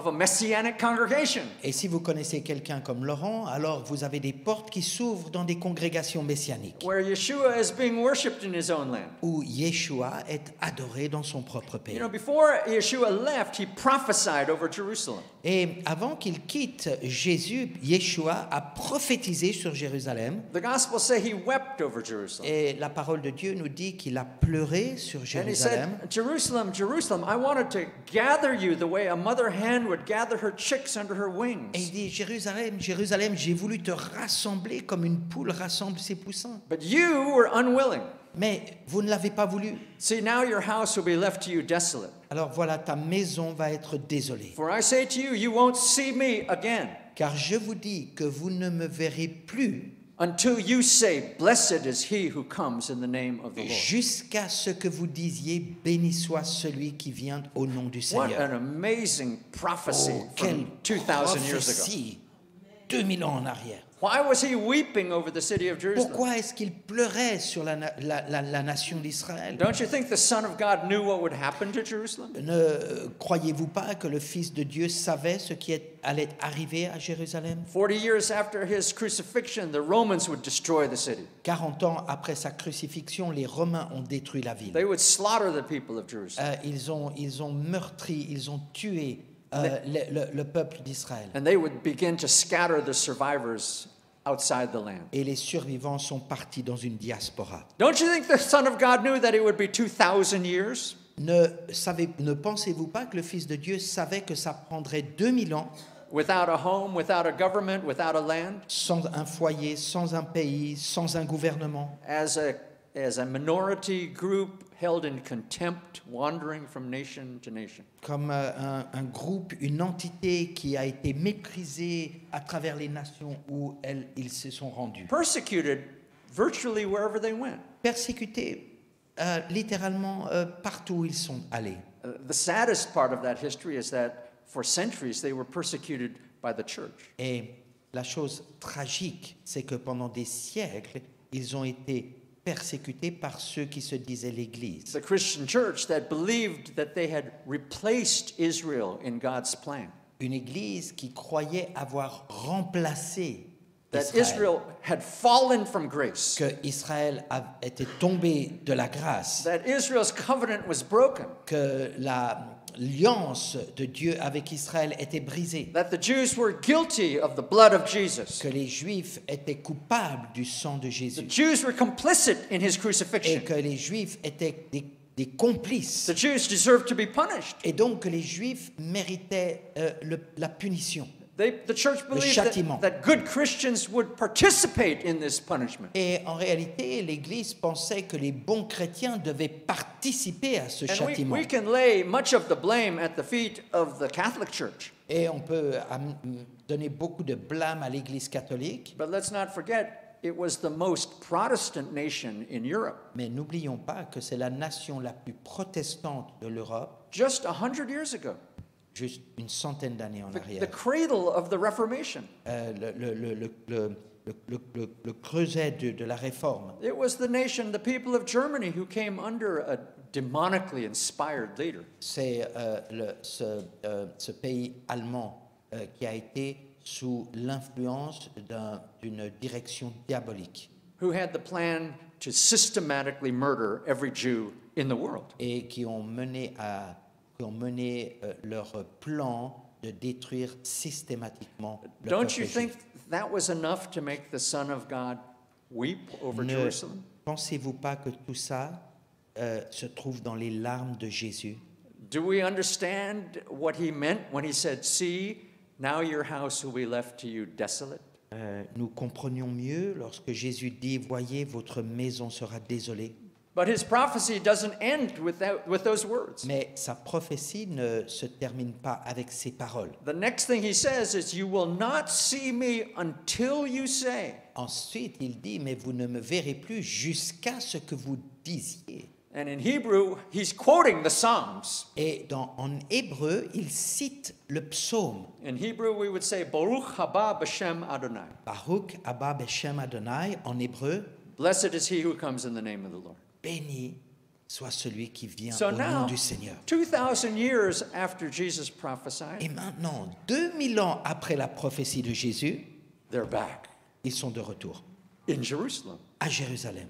a messianic congregation. Et si vous connaissez quelqu'un comme Laurent, alors vous avez des portes qui s'ouvrent dans des congrégations messianiques Where Yeshua is being worshipped in his own land. où Yeshua est adoré dans son propre pays. You know, before Yeshua left, he prophesied over Jerusalem. Et avant qu'il quitte, Jésus, Yeshua, a prophétisé sur Jérusalem. The Gospels say he wept over Jerusalem. Et la parole de Dieu nous dit qu'il a pleuré sur And he Jérusalem. said, Jerusalem, Jerusalem, I wanted to gather you the way a mother hen would gather her chicks under her Et il wings. dit, Jérusalem, Jérusalem, j'ai voulu te rassembler comme une poule rassemble ses poussins. But you were unwilling. Mais vous ne l'avez pas voulu. See, now your house will be left to you desolate. Alors voilà, ta maison va être désolée. For I say to you, you won't see me again Car je vous dis que vous ne me verrez plus until you say, Blessed is he who comes in the name of the Lord. jusqu'à ce que vous disiez, béni soit celui qui vient au nom du What Seigneur. an amazing prophecy Oh, quelle from 2,000 years ago. prophétie 2000 ans en arrière. Why was he weeping over the city of Jerusalem? Pourquoi est-ce qu'il pleurait sur la nation d'Israël? Don't you think the Son of God knew what would happen to Jerusalem? Ne croyez-vous pas que le Fils de Dieu savait ce qui allait arriver à Jérusalem? 40 years after his crucifixion, the Romans would destroy the city. 40 ans après sa crucifixion, les Romains ont détruit la ville. They would slaughter the people of Jerusalem. Ils ont meurtri, ils ont tué le peuple d'Israël. And they would begin to scatter the survivors outside the land. Et les survivants sont partis dans une diaspora. Don't you think the Son of God knew that it would be 2,000 years? Ne pensez-vous pas que le Fils de Dieu savait que ça prendrait 2000 ans Without a home, without a government, without a land? sans un foyer, sans un pays, sans un gouvernement, As a minority group held in contempt, wandering from nation to nation. comme un groupe, une entité qui a été méprisée à travers les nations où ils se sont rendus. Persecuted virtually wherever they went. Persécutés littéralement partout où ils sont allés. The saddest part of that history is that for centuries they were persecuted by the church. Et la chose tragique, c'est que pendant des siècles, ils ont été persécutés par ceux qui se disaient l'Église. The Christian church that believed that they had replaced Israel in God's plan. Une Église qui croyait avoir remplacé That Israël, Israel had fallen from grace. que Israël était tombé de la grâce, That Israel's covenant was broken. que l'alliance de Dieu avec Israël était brisée, That the Jews were guilty of the blood of Jesus. que les Juifs étaient coupables du sang de The Jésus Jews were complicit in his et crucifixion. que les Juifs étaient des complices The Jews deserved to be punished. et donc que les Juifs méritaient la punition. The church believed châtiment. that good Christians would participate in this punishment. Et en réalité, l'Église pensait que les bons chrétiens devaient participer à ce And châtiment. we can lay much of the blame at the feet of the Catholic Church. Et on peut donner beaucoup de blâme à l'Église catholique, But let's not forget, it was the most Protestant nation in Europe. mais n'oublions pas que c'est la nation la plus protestante de l'Europe, Just 100 years ago, juste une centaine d'années en the arrière. cradle of the Reformation. Le creuset de la Réforme. It was the nation, the people of Germany, who came under a demonically inspired leader. C'est ce pays allemand qui a été sous l'influence d'une direction diabolique Who had the plan to systematically murder every Jew in the world. et qui ont mené leur plan de détruire systématiquement le Don't peuple you think juif. that was enough to make the Son of God weep over Ne Jerusalem? pensez-vous pas que tout ça se trouve dans les larmes de Jésus? Do we understand what he meant when he said, See, now your house will be left to you desolate? Nous comprenions mieux lorsque Jésus dit, voyez, votre maison sera désolée. But his prophecy doesn't end with those words. Mais sa prophétie ne se termine pas avec ces paroles. The next thing he says is, You will not see me until you say. Ensuite, il dit, mais vous ne me verrez plus jusqu'à ce que vous disiez. And in Hebrew, he's quoting the Psalms. Et en hébreu, il cite le psaume. In Hebrew, we would say, Baruch haba b'shem Adonai. Baruch Abba Beshem Adonai, en hébreu, Blessed is he who comes in the name of the Lord. béni soit celui qui vient So au nom now, du Seigneur. 2,000 years after Jesus prophesied, Et maintenant, 2000 ans après la prophétie de Jésus, they're back ils sont de retour in Jerusalem. à Jérusalem.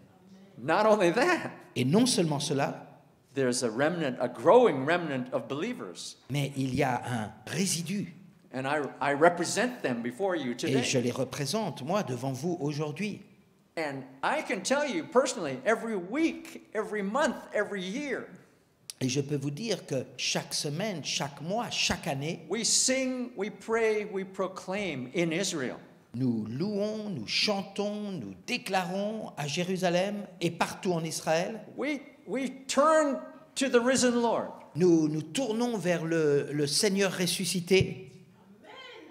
Not only that, Et non seulement cela, there's a remnant, a growing remnant of believers. mais il y a un résidu. And I represent them before you Et je today. les représente, moi, devant vous aujourd'hui. And I can tell you personally, every week, every month, every year, Et je peux vous dire que chaque semaine, chaque mois, chaque année, we sing, we pray, we proclaim in Israel. nous louons, nous chantons, nous déclarons à Jérusalem et partout en Israël. We turn to the risen Lord Nous nous tournons vers le Seigneur ressuscité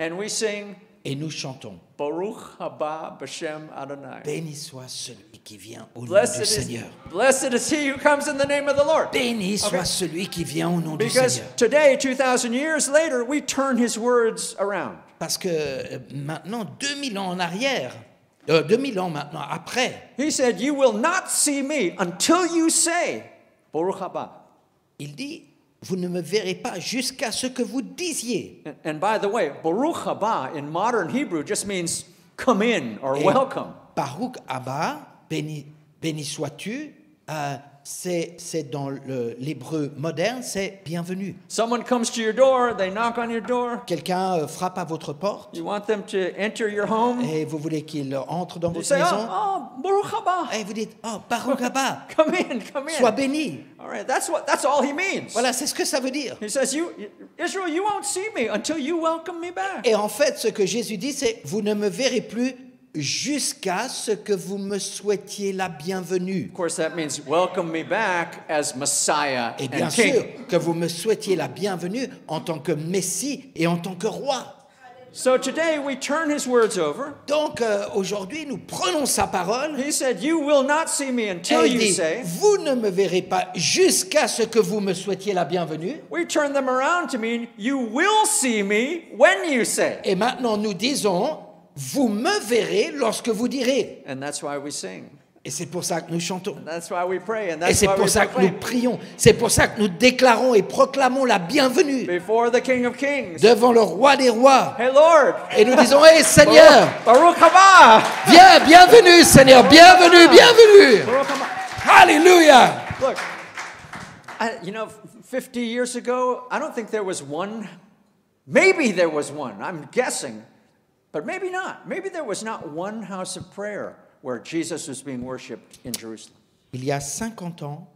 and we sing, et nous chantons. Baruch haba b'shem Adonai. Béni soit celui qui vient au nom Blessed du is, Seigneur. blessed is he who comes in the name of the Lord. Béni soit Okay. celui qui vient au nom du Because Seigneur. today, 2,000 years later, we turn his words around. Parce que maintenant, 2000 ans en arrière, 2000 ans maintenant après, He said, You will not see me until you say, Baruch haba. il dit, vous ne me verrez pas jusqu'à ce que vous disiez. And by the way, Baruch haba in modern Hebrew just means come in or Et welcome. Baruch Abba, béni sois-tu, c'est dans l'hébreu moderne, c'est bienvenue. Someone comes to your door, they knock on your door. Quelqu'un frappe à votre porte You want them to enter your home. et vous voulez qu'il entre dans You votre say, maison oh, Baruch haba. et vous dites, oh, Baruch Abba, Come in. sois béni. All right, that's all he means. Voilà, c'est ce que ça veut dire. He says, Israel, you won't see me until you welcome me back. Et en fait, ce que Jésus dit, c'est, vous ne me verrez plus jusqu'à ce que vous me souhaitiez la bienvenue. Of course, that means welcome me back as Messiah Et bien and sûr, King. que vous me souhaitiez la bienvenue en tant que Messie et en tant que roi. So today we turn his words over. Donc aujourd'hui, nous prenons sa parole He said, You will not see me et until il you dit, say. vous ne me verrez pas jusqu'à ce que vous me souhaitiez la bienvenue. We turn them around to mean, You will see me when you say. Et maintenant, nous disons, vous me verrez lorsque vous direz. And that's why we sing. Et c'est pour ça que nous chantons. That's why we pray. And Et that's c'est why pour we ça que nous proclaim. prions. C'est pour ça que nous déclarons et proclamons la bienvenue Before the King of Kings. devant le roi des rois. Hey, Lord. Et nous disons, hé Seigneur, Baruch haba. bienvenue Seigneur, bienvenue. Baruch haba. Alléluia. Look, 50 years ago, I don't think there was one. Maybe there was one. I'm guessing. But maybe not. Maybe there was not one house of prayer where Jesus was being worshipped in Jerusalem. Il y a 50 ans,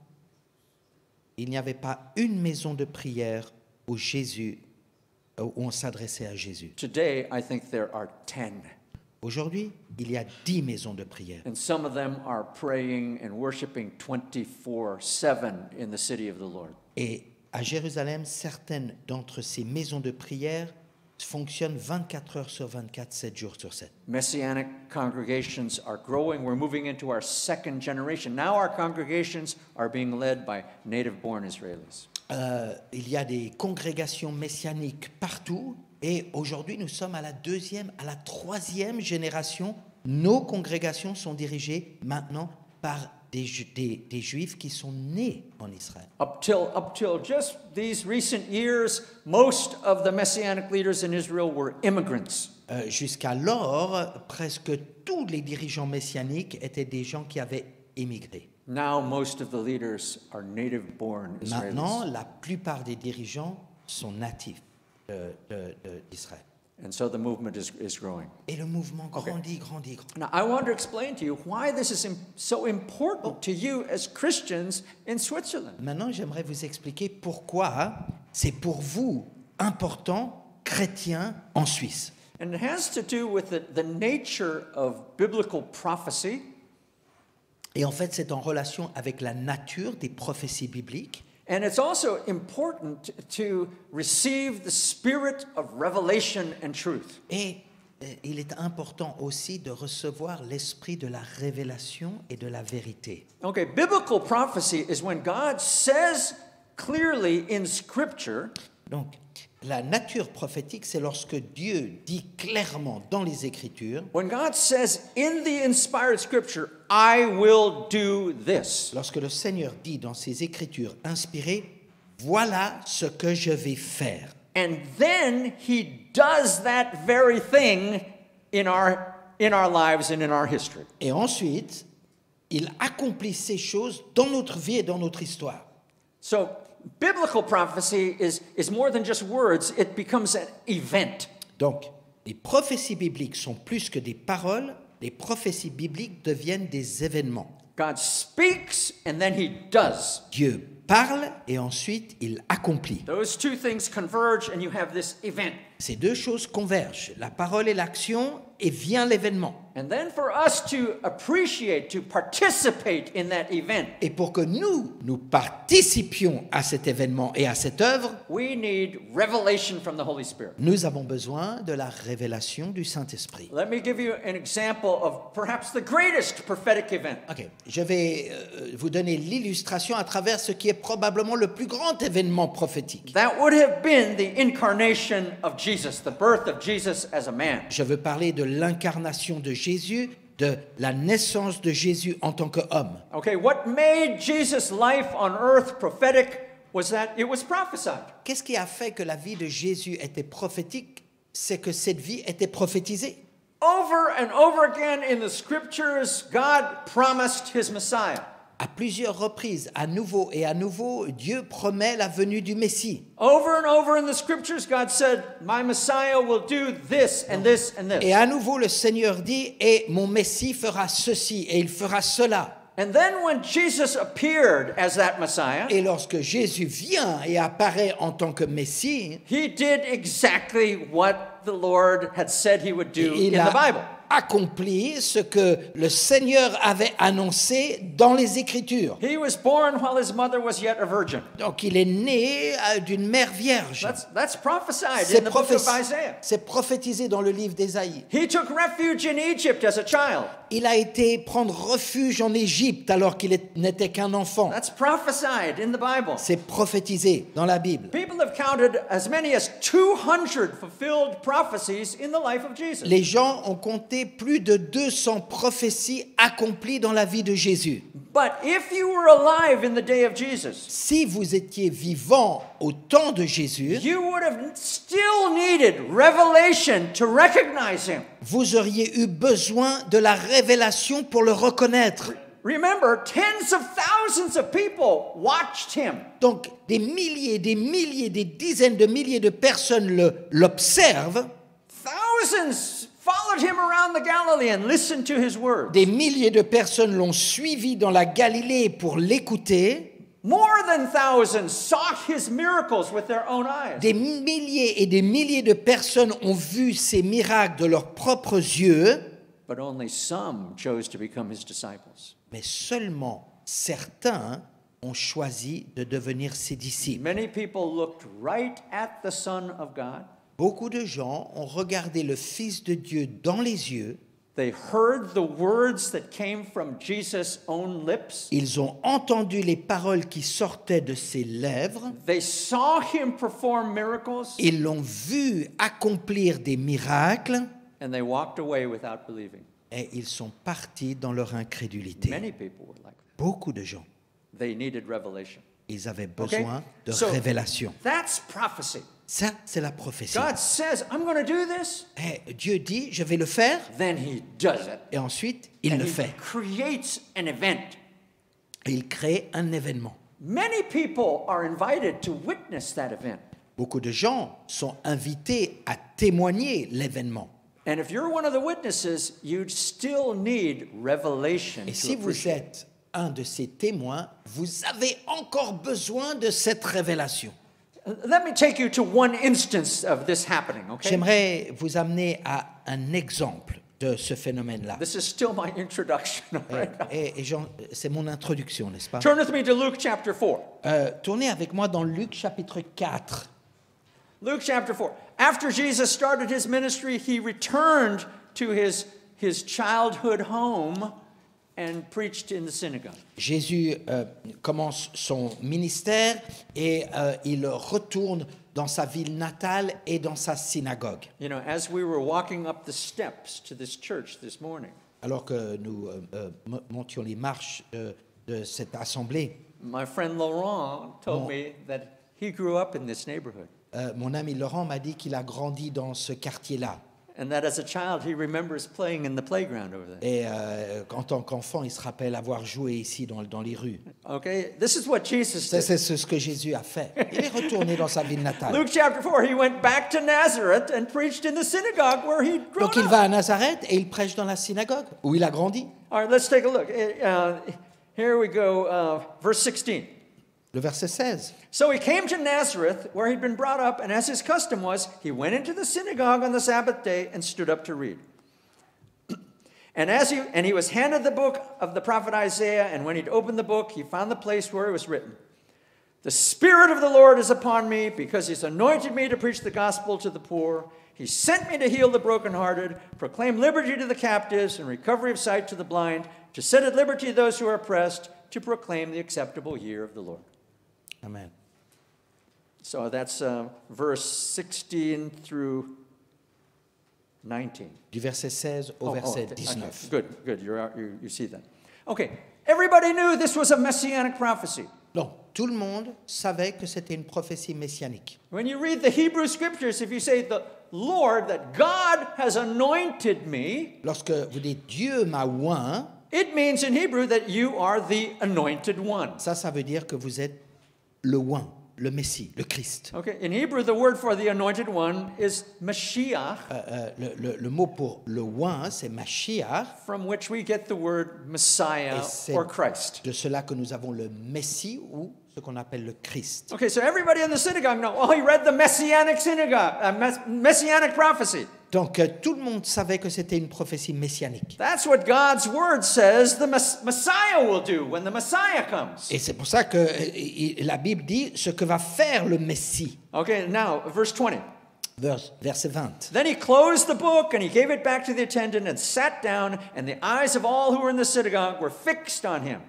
il n'y avait pas une maison de prière où on s'adressait à Jésus. Today, I think there are 10. Aujourd'hui, il y a 10 maisons de prière. And some of them are praying and worshiping 24/7 in the city of the Lord. Et à Jérusalem, certaines d'entre ces maisons de prière fonctionnent 24 heures sur 24, 7 jours sur 7. Messianic congregations are growing. We're moving into our second generation. Now our congregations are being led by native-born Israelis. Il y a des congrégations messianiques partout et aujourd'hui nous sommes à la troisième génération. Nos congrégations sont dirigées maintenant par des Juifs qui sont nés en Israël. Up till just these recent years, most of the Messianic leaders in Israel were immigrants. Jusqu'alors, presque tous les dirigeants messianiques étaient des gens qui avaient émigré. Now most of the leaders are native-born Maintenant, Israelis. la plupart des dirigeants sont natifs d'Israël. And so the movement is growing. Et le mouvement grandit. Now, I want to explain to you why this is so important to you as Christians in Switzerland. Maintenant, j'aimerais vous expliquer pourquoi c'est pour vous important, chrétien, en Suisse. And it has to do with the nature of biblical prophecy. Et en fait, c'est en relation avec la nature des prophéties bibliques. And it's also important to receive the spirit of revelation and truth. Et il est important aussi de recevoir l'esprit de la révélation et de la vérité. Okay, biblical prophecy is when God says clearly in Scripture, Donc, la nature prophétique, c'est lorsque Dieu dit clairement dans les Écritures, when God says in the inspired Scripture, I will do this. lorsque le Seigneur dit dans ses Écritures inspirées, voilà ce que je vais faire. And then He does that very thing in our lives and in our history. Et ensuite, il accomplit ces choses dans notre vie et dans notre histoire. So, biblical prophecy is more than just words, it becomes an event. Donc, les prophéties bibliques sont plus que des paroles, les prophéties bibliques deviennent des événements. God speaks and then He does. Dieu parle et ensuite il accomplit. Those two things converge and you have this event. Ces deux choses convergent, la parole et l'action, et vient l'événement. And then for us to appreciate, to participate in that event, Et pour que nous participions à cet événement et à cette œuvre, we need revelation from the Holy Spirit. nous avons besoin de la révélation du Saint-Esprit. Let me give you an example of perhaps the greatest prophetic event. Ok, je vais vous donner l'illustration à travers ce qui est probablement le plus grand événement prophétique. That would have been the incarnation of Jesus, the birth of Jesus as a man. Je veux parler de l'incarnation de Jésus, de la naissance de Jésus en tant qu'homme. Okay, what made Jesus' life on earth prophetic was that it was prophesied. Qu'est-ce qui a fait que la vie de Jésus était prophétique? C'est que cette vie était prophétisée. Over and over again in the scriptures, God promised His Messiah. À plusieurs reprises, à nouveau et à nouveau, Dieu promet la venue du Messie. Over and over in the scriptures, God said, my Messiah will do this and this and Et this. à nouveau, le Seigneur dit, et mon Messie fera ceci et il fera cela. And then when Jesus appeared as that Messiah, Et lorsque Jésus vient et apparaît en tant que Messie, He did exactly what the Lord had said He would do il in the Bible. a accompli ce que le Seigneur avait annoncé dans les Écritures. He was born while His mother was yet a virgin. Donc il est né d'une mère vierge. That's prophesied in the book of Isaiah. C'est prophétisé dans le livre d'Ésaïe. He took refuge in Egypt as a child. Il a été prendre refuge en Égypte alors qu'il n'était qu'un enfant. That's prophesied in the Bible. C'est prophétisé dans la Bible. People have counted as many as 200 fulfilled prophecies in the life of Jesus. Les gens ont compté plus de 200 prophéties accomplies dans la vie de Jésus. But if you were alive in the day of Jesus, Si vous étiez vivant au temps de Jésus, you would have still needed revelation to recognize Him. vous auriez eu besoin de la révélation pour le reconnaître. Remember, tens of thousands of people watched Him. Donc des milliers, des dizaines de milliers de personnes l'observent. Thousands followed Him around the Galilee and listened to His words. Des milliers de personnes l'ont suivi dans la Galilée pour l'écouter. More than thousands saw His miracles with their own eyes. Des milliers et des milliers de personnes ont vu ces miracles de leurs propres yeux, But only some chose to become His disciples. mais seulement certains ont choisi de devenir ses disciples. Many people looked right at the Son of God. Beaucoup de gens ont regardé le Fils de Dieu dans les yeux, They heard the words that came from Jesus' own lips. ils ont entendu les paroles qui sortaient de ses lèvres, They saw Him perform miracles, ils l'ont vu accomplir des miracles and they walked away without believing. et ils sont partis dans leur incrédulité. Many people were like that. Beaucoup de gens, They needed revelation. ils avaient Okay? besoin de So, révélation. that's prophecy. Ça, c'est la prophétie. God says, I'm going to do this. Et Dieu dit, je vais le faire, Then He does it. et ensuite, il And le He fait. creates an event. Et il crée un événement. Many people are invited to witness that event. Beaucoup de gens sont invités à témoigner l'événement. And if you're one of the witnesses, you still need revelation. Et to si vous appreciate. êtes un de ces témoins, vous avez encore besoin de cette révélation. Let me take you to one instance of this happening, okay? J'aimerais vous amener à un exemple de ce phénomène-là. This is still my introduction. all right? Et c'est mon introduction, n'est-ce pas? Turn with me to Luke chapter 4. Tournez avec moi dans Luc chapitre 4. Luke chapter 4. after Jesus started his ministry, he returned to his childhood home and preached in the synagogue. Jésus commence son ministère et il retourne dans sa ville natale et dans sa synagogue. You know, as we were walking up the steps to this church this morning, Alors que nous montions les marches de cette assemblée, my friend Laurent told me that he grew up in this neighborhood. mon ami Laurent m'a dit qu'il a grandi dans ce quartier-là. And that as a child, he remembers playing in the playground over there. Et en tant qu'enfant, il se rappelle avoir joué ici dans les rues. Okay, this is what Jesus did. C'est ce que Jésus a fait. Il est retourné dans sa ville natale. Luke chapter 4, he went back to Nazareth and preached in the synagogue where he'd grown Donc il up. va à Nazareth et il prêche dans la synagogue où il a grandi. All right, let's take a look. Here we go, verse 16. Le verset 16. So he came to Nazareth, where he'd been brought up, and as his custom was, he went into the synagogue on the Sabbath day and stood up to read. And he was handed the book of the prophet Isaiah, and when he'd opened the book, he found the place where it was written, "The Spirit of the Lord is upon me, because he's anointed me to preach the gospel to the poor. He sent me to heal the brokenhearted, proclaim liberty to the captives, and recovery of sight to the blind, to set at liberty those who are oppressed, to proclaim the acceptable year of the Lord." Amen. So that's verse 16 through 19. Du verset 16 au verset okay. 19. Good. You see that. Okay. Everybody knew this was a messianic prophecy. Donc, tout le monde savait que c'était une prophétie messianique. When you read the Hebrew scriptures, if you say the Lord, that God has anointed me, Lorsque vous dites Dieu m'a oint, it means in Hebrew that you are the anointed one. ça veut dire que vous êtes le oint, le Messie, le Christ. Okay. In Hebrew, the word for the anointed one is Mashiach, Le mot pour le oint, c'est Mashiach. from which we get the word Messiah Et c'est or Christ. de cela que nous avons le Messie ou ce qu'on appelle le Christ. Okay, so everybody in the synagogue know, oh, he read the messianic messianic prophecy. Donc tout le monde savait que c'était une prophétie messianique. That's what God's word says the Messiah will do when the Messiah comes. Et c'est pour ça que la Bible dit ce que va faire le Messie. Okay, now, verse 20. Verset 20. Then he closed the book and he gave it back to the attendant and sat down, and the eyes of all who were in the synagogue were fixed on him.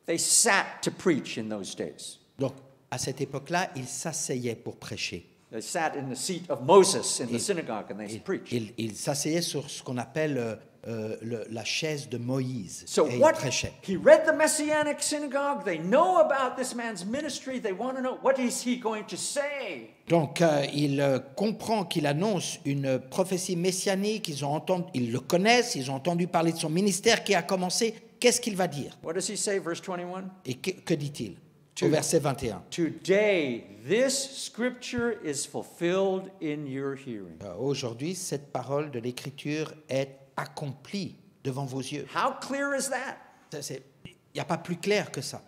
They sat to preach in those days. Donc à cette époque-là, ils s'asseyaient pour prêcher. They sat in the seat of Moses in the synagogue and they preached. Ils s'asseyaient sur ce qu'on appelle la chaise de Moïse So et ils what prêchaient. he read the messianic synagogue, they know about this man's ministry, they want to know what is he going to say. Donc il comprend qu'il annonce une prophétie messianique, ils le connaissent, ils ont entendu parler de son ministère qui a commencé. Qu'est-ce qu'il va dire? What does he say, verse 21? Et que dit-il au verset 21? Today, this scripture is fulfilled in your hearing. Aujourd'hui, cette parole de l'Écriture est accomplie devant vos yeux. How clear is that? Il n'y a pas plus clair que ça.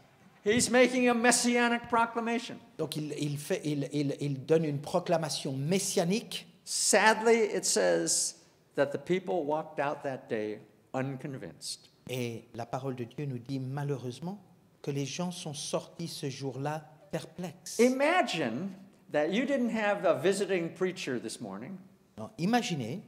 He's making a messianic proclamation. Donc il donne une proclamation messianique. Sadly, it says that the people walked out that day unconvinced. Et la parole de Dieu nous dit malheureusement que les gens sont sortis ce jour-là perplexes. Imagine that you didn't have a visiting preacher this morning. Non, imaginez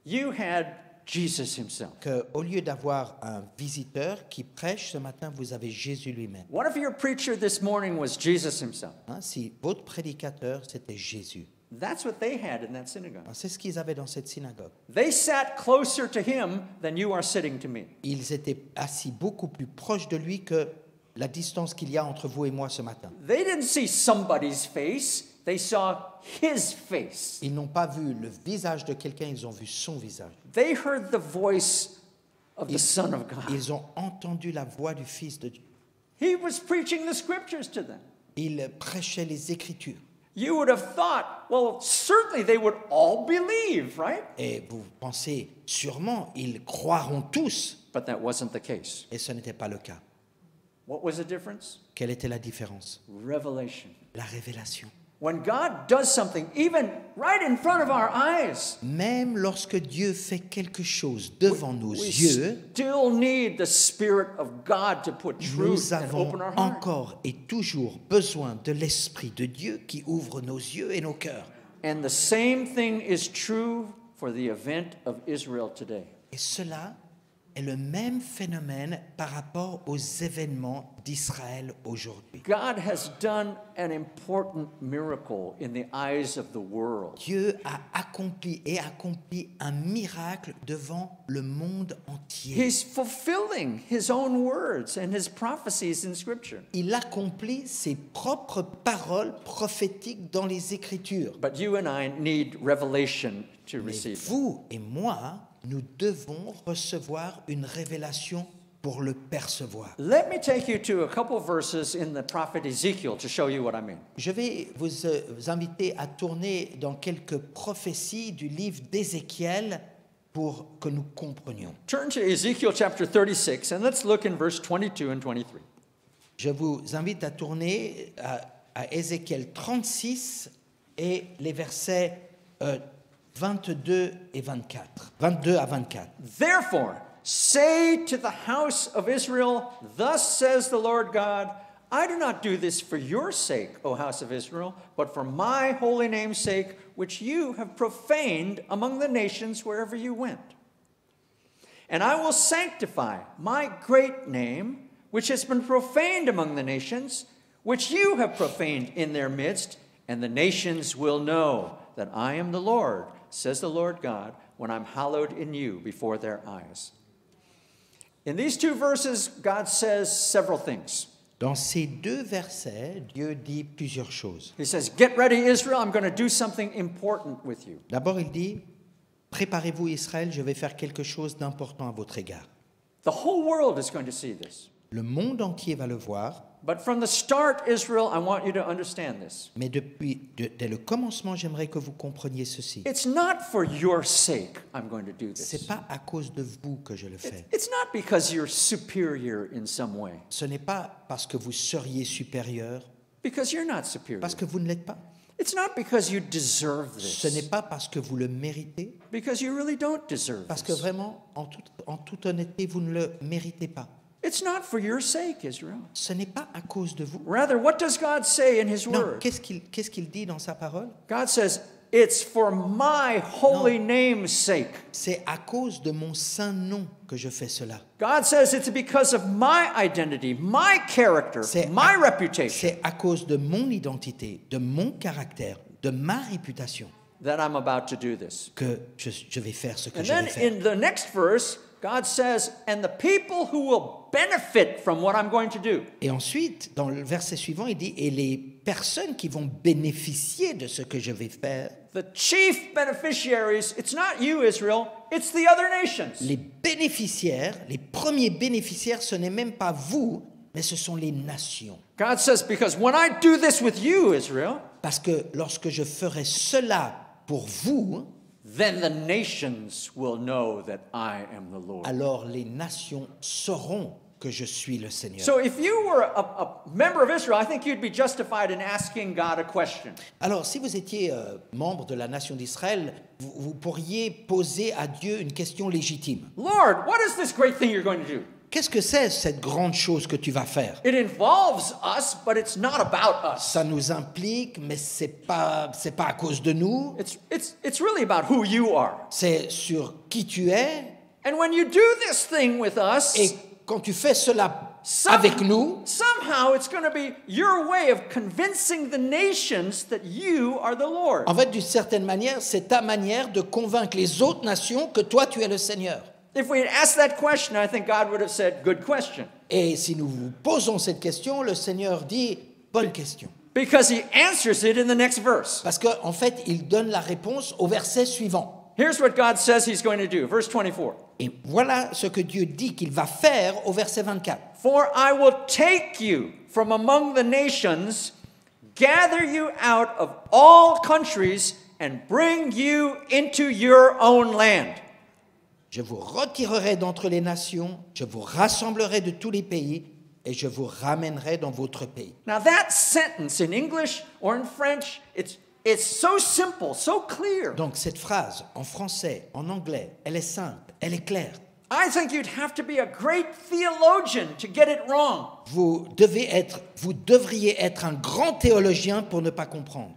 You had Jesus himself. qu'au lieu d'avoir un visiteur qui prêche ce matin, vous avez Jésus lui-même. What if your preacher this morning was Jesus himself? Si votre prédicateur, c'était Jésus. That's what they had in that synagogue. C'est ce qu'ils avaient dans cette synagogue. They sat closer to him than you are sitting to me. Ils étaient assis beaucoup plus proches de lui que la distance qu'il y a entre vous et moi ce matin. They didn't see somebody's face, they saw his face. Ils n'ont pas vu le visage de quelqu'un, ils ont vu son visage. They heard the voice of the Son of God. Ils ont entendu la voix du Fils de Dieu. He was preaching the scriptures to them. Il prêchait les Écritures. You would have thought, well, certainly they would all believe, right? Et vous pensez, sûrement, ils croiront tous. But that wasn't the case. Et ce n'était pas le cas. What was the difference? Quelle était la différence? Revelation. La révélation. When God does something, even right in front of our eyes, Même lorsque Dieu fait quelque chose devant nos we yeux, still need the Spirit of God to put truth nous and avons open our heart. encore et toujours besoin de l'Esprit de Dieu qui ouvre nos yeux et nos cœurs. And the same thing is true for the event of Israel today. Et cela est le même phénomène par rapport aux événements d'Israël aujourd'hui. God has done an important miracle in the eyes of the world. Dieu a accompli un miracle devant le monde entier. He's fulfilling his own words and his prophecies in Scripture. Il accomplit ses propres paroles prophétiques dans les Écritures. But you and I need revelation to Mais receive. vous et moi, nous devons recevoir une révélation pour le percevoir. Let me take you to a couple verses in the prophet Ezekiel to show you what I mean. Je vais vous inviter à tourner dans quelques prophéties du livre d'Ézéchiel pour que nous comprenions. Turn to Ezekiel chapter 36 and let's look in verse 22 and 23. Je vous invite à tourner à Ézéchiel 36 et les versets 22 et 24. 22 à 24. Therefore, say to the house of Israel, thus says the Lord God, I do not do this for your sake, O house of Israel, but for my holy name's sake, which you have profaned among the nations wherever you went. And I will sanctify my great name, which has been profaned among the nations, which you have profaned in their midst, and the nations will know that I am the Lord, says the Lord God, when I'm hallowed in you before their eyes. In these two verses, God says several things. Dans ces deux versets, Dieu dit plusieurs choses. He says, get ready, Israel, I'm going to do something important with you. D'abord, il dit, préparez-vous Israël, je vais faire quelque chose d'important à votre égard. The whole world is going to see this. Le monde entier va le voir, But from the start, Israel, I want you to understand this. mais dès le commencement, j'aimerais que vous compreniez ceci. It's not for your sake I'm going to do Ce n'est this. pas à cause de vous que je le fais. It's not because you're superior in some way, Ce n'est pas parce que vous seriez supérieur, because you're not superior. parce que vous ne l'êtes pas. It's not because you deserve Ce n'est this, pas parce que vous le méritez, because you really don't deserve parce que this. vraiment, en toute honnêteté, vous ne le méritez pas. It's not for your sake, Israel. Ce n'est pas à cause de vous. Rather, what does God say in His Non, Word? qu'est-ce qu'il dit dans sa parole? God says, it's for my holy name's sake. C'est à cause de mon saint nom que je fais cela. God says it's because of my identity, my character, my reputation C'est à cause de mon identité, de mon caractère, de ma réputation that I'm about to do this. que je vais faire ce que And je vais then faire. in the next verse, God says, and the people who will benefit from what I'm going to do. Et ensuite, dans le verset suivant, il dit, et les personnes qui vont bénéficier de ce que je vais faire, The chief beneficiaries, it's not you, Israel, it's the other nations. les bénéficiaires, les premiers bénéficiaires, ce n'est même pas vous, mais ce sont les nations. God says, because when I do this with you, Israel, Parce que lorsque je ferai cela pour vous, then the nations will know that I am the Lord. alors les nations sauront que je suis le Seigneur. So if you were a member of Israel, I think you'd be justified in asking God a question. Alors, si vous étiez membre de la nation d'Israël, vous pourriez poser à Dieu une question légitime. Lord, what is this great thing you're going to do? Qu'est-ce que c'est cette grande chose que tu vas faire? It involves us, but it's not about us. Ça nous implique, mais c'est pas à cause de nous. It's really about who you are. C'est sur qui tu es. And when you do this thing with us, Et quand tu fais cela avec nous, somehow it's going to be your way of convincing the nations that you are the Lord. en fait, d'une certaine manière, c'est ta manière de convaincre les autres nations que toi, tu es le Seigneur. If we had asked that question, I think God would have said, good question. Et si nous vous posons cette question, le Seigneur dit, bonne question. Because he answers it in the next verse. Parce qu'en fait, il donne la réponse au verset suivant. Here's what God says he's going to do. Verse 24. Et voilà ce que Dieu dit qu'il va faire au verset 24. For I will take you from among the nations, gather you out of all countries, and bring you into your own land. Je vous retirerai d'entre les nations, je vous rassemblerai de tous les pays, et je vous ramènerai dans votre pays. Now that sentence in English or in French, it's so simple, so clear. Donc cette phrase, en français, en anglais, elle est simple, elle est claire. I think you'd have to be a great theologian to get it wrong. Vous devriez être un grand théologien pour ne pas comprendre.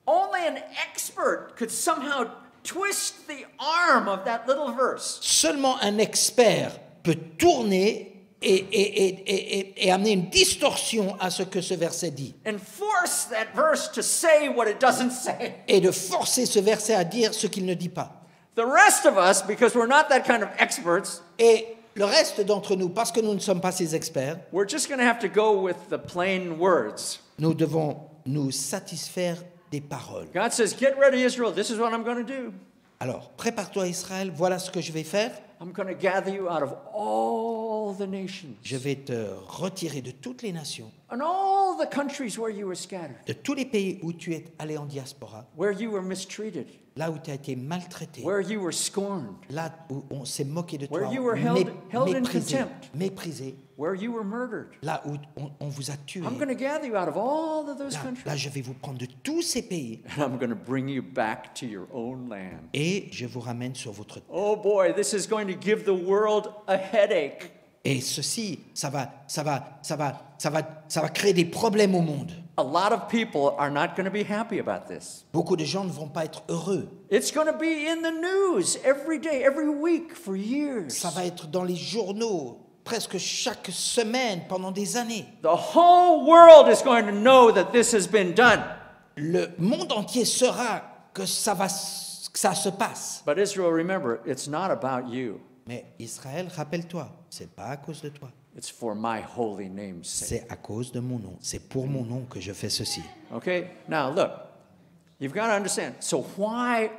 Only an expert could somehow twist the arm of that little verse. Seulement un expert peut tourner et amener une distorsion à ce que ce verset dit. And force that verse to say what it doesn't say. Et de forcer ce verset à dire ce qu'il ne dit pas. The rest of us, because we're not that kind of experts, Et le reste d'entre nous, parce que nous ne sommes pas ces experts, we're just going to have to go with the plain words. nous devons nous satisfaire des paroles. God says, get ready, Israel. This is what I'm going to do. Alors, prépare-toi Israël, voilà ce que je vais faire. I'm going to gather you out of all the nations Je vais te retirer de toutes les nations, and all the countries where you were scattered, de tous les pays où tu es allé en diaspora, where you were mistreated, là où tu as été maltraité, where you were scorned, là où on s'est moqué de toi, Where you were held in méprisé, contempt. méprisé, where you were murdered. là où on vous a tué. I'm going to gather you out of all of those Là, countries, je vais vous prendre de tous ces pays and I'm going to bring you back to your own land. et je vous ramène sur votre terre. Oh boy, this is going to give the world a headache. Et ceci, ça va créer des problèmes au monde. A lot of people are not going to be happy about this. Beaucoup de gens ne vont pas être heureux. It's going to be in the news every day, every week for years. Ça va être dans les journaux presque chaque semaine pendant des années. The whole world is going to know that this has been done. Le monde entier saura que ça se passe. But Israel, remember, it's not about you. Mais Israël, rappelle-toi, c'est pas à cause de toi. It's for my holy name's sake. C'est à cause de mon nom. C'est pour mon nom que je fais ceci. Okay? Now look, you've got to understand. So why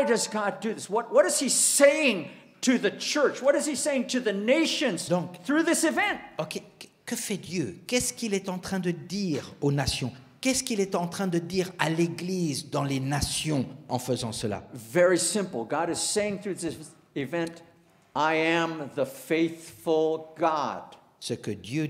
does God do this? What is he saying to the church? What is he saying to the nations Donc- through this event? Ok, que fait Dieu? Qu'est-ce qu'il est en train de dire aux nations? Qu'est-ce qu'il est en train de dire à l'Église dans les nations en faisant cela? Very simple. God is saying through this event, I am the faithful God. Ce que Dieu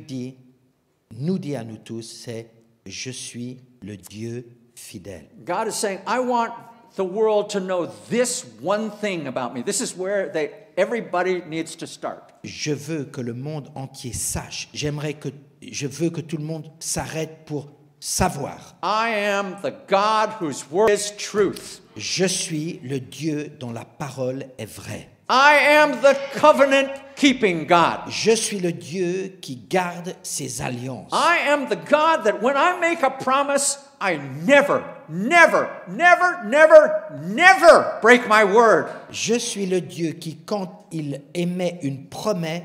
nous dit à nous tous, c'est « Je suis le Dieu fidèle ». God is saying, I want the world to know this one thing about me. This is where everybody needs to start. Je veux que le monde entier sache. Je veux que tout le monde s'arrête pour savoir. I am the God whose word is truth. Je suis le Dieu dont la parole est vraie. I am the covenant-keeping God. Je suis le Dieu qui garde ses alliances. I am the God that when I make a promise, I never, never, never, never, never break my word. Je suis le Dieu qui, quand il émet une promesse,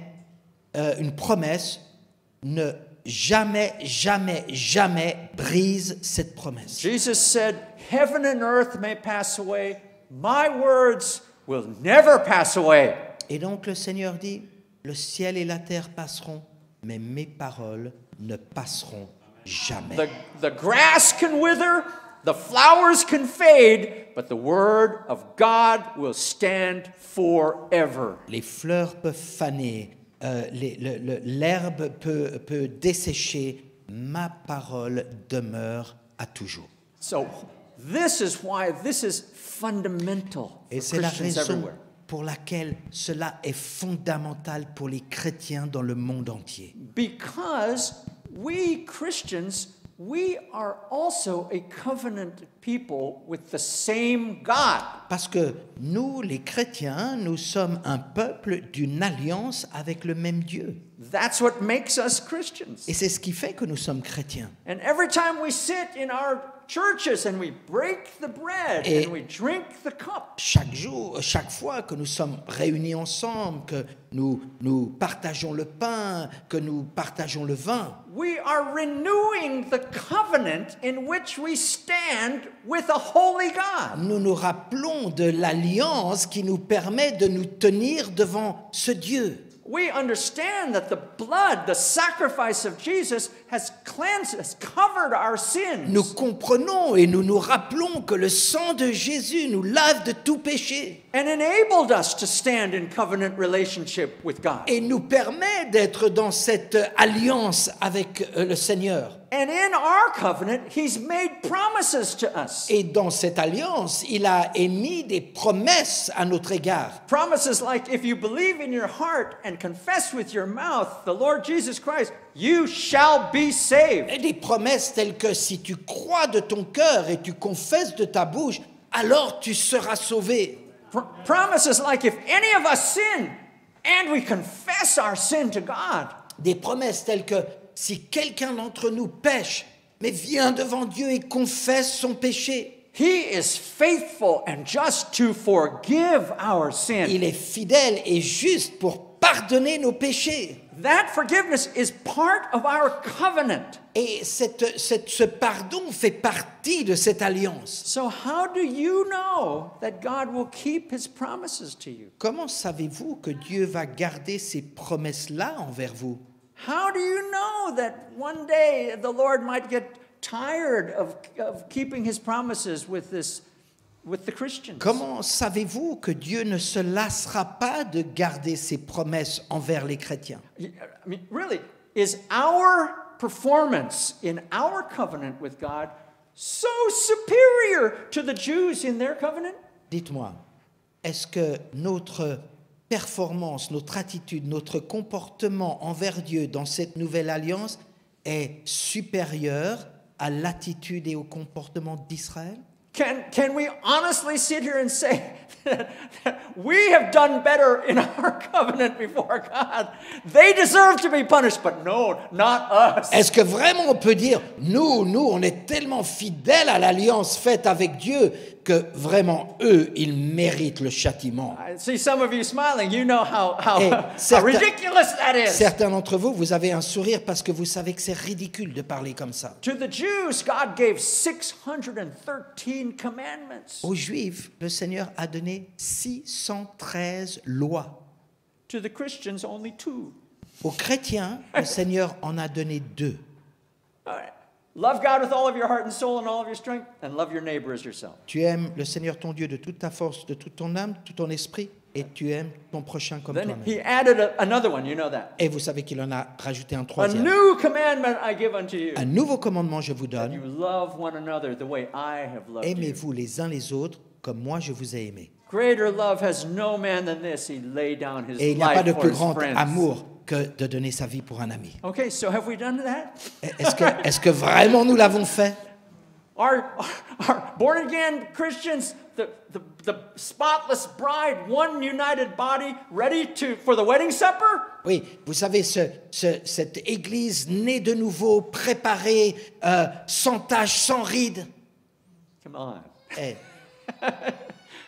ne jamais, jamais, jamais brise cette promesse. Jesus said, heaven and earth may pass away, my words will never pass away. Et donc le Seigneur dit, le ciel et la terre passeront, mais mes paroles ne passeront jamais. The grass can wither, the flowers can fade, but the word of God will stand forever. Les fleurs peuvent faner, l'herbe peut dessécher, ma parole demeure à toujours. So this is why this is fundamental Et for c'est la Christians raison everywhere. pour laquelle cela est fondamental pour les chrétiens dans le monde entier. Because we Christians, we are also a covenant people with the same God. Parce que nous, les chrétiens, nous sommes un peuple d'une alliance avec le même Dieu. That's what makes us Christians. Et c'est ce qui fait que nous sommes chrétiens. And every time we sit in our churches and we break the bread Et- and we drink the cup, Chaque fois que nous sommes réunis ensemble, que nous partageons le pain, que nous partageons le vin, we are renewing the covenant in which we stand with a holy God. nous nous rappelons de l'alliance qui nous permet de nous tenir devant ce Dieu. We understand that the blood, the sacrifice of Jesus has cleansed us, covered our sins. Nous comprenons et nous nous rappelons que le sang de Jésus nous lave de tout péché. and enabled us to stand in covenant relationship with God. et nous permet d'être dans cette alliance avec le Seigneur. And in our covenant, He's made promises to us. Et dans cette alliance, il a émis des promesses à notre égard. Promises like, if you believe in your heart and confess with your mouth the Lord Jesus Christ, you shall be saved. Et des promesses telles que si tu crois de ton cœur et tu confesses de ta bouche, alors tu seras sauvé. Promises like, if any of us sin and we confess our sin to God, Des promesses telles que si quelqu'un d'entre nous pêche, mais vient devant Dieu et confesse son péché, He is faithful and just to forgive our sin. il est fidèle et juste pour pardonner nos péchés. That forgiveness is part of our covenant. Et ce pardon fait partie de cette alliance. So how do you know that God will keep His promises to you? Comment savez-vous que Dieu va garder ces promesses-là envers vous? How do you know that one day the Lord might get tired of keeping His promises with the Christians? Comment savez-vous que Dieu ne se lassera pas de garder ses promesses envers les chrétiens? I mean, really, is our performance in our covenant with God so superior to the Jews in their covenant? Dites-moi, est-ce que notre performance, notre attitude, notre comportement envers Dieu dans cette nouvelle alliance est supérieur à l'attitude et au comportement d'Israël? Can we honestly sit here and say that we have done better in our covenant before God? They deserve to be punished, but no, not us. Est-ce que vraiment on peut dire, nous, on est tellement fidèles à l'alliance faite avec Dieu que vraiment, eux, ils méritent le châtiment? I see some of you smiling. You know how Et ridiculous that is. certains d'entre vous, vous avez un sourire parce que vous savez que c'est ridicule de parler comme ça. To the Jews, God gave 613 commandments. Aux Juifs, le Seigneur a donné 613 lois. To the Christians, only 2. Aux chrétiens, le Seigneur en a donné 2. All right. Love God with all of your heart and soul and all of your strength, and love your neighbor as yourself. Tu aimes le Seigneur ton Dieu de toute ta force, de toute ton âme, tout ton esprit, et tu aimes ton prochain comme Then toi-même. He added another one, you know that. Et vous savez qu'il en a rajouté un A troisième. new commandment I give unto you. Un nouveau commandement je vous That you donne, love one another the way I have loved you. aimez-vous les uns les autres comme moi je vous ai aimé. Greater love has no man than this. He laid down his Et il n'y a pas life de for plus his grand friends. amour que de donner sa vie pour un ami. Okay, so have we done that? Est-ce que vraiment nous l'avons fait? Our born again Christians, the spotless bride, one united body, ready for the wedding supper? Oui, vous savez, cette église née de nouveau, préparée, sans tache, sans rides. Come on. Eh,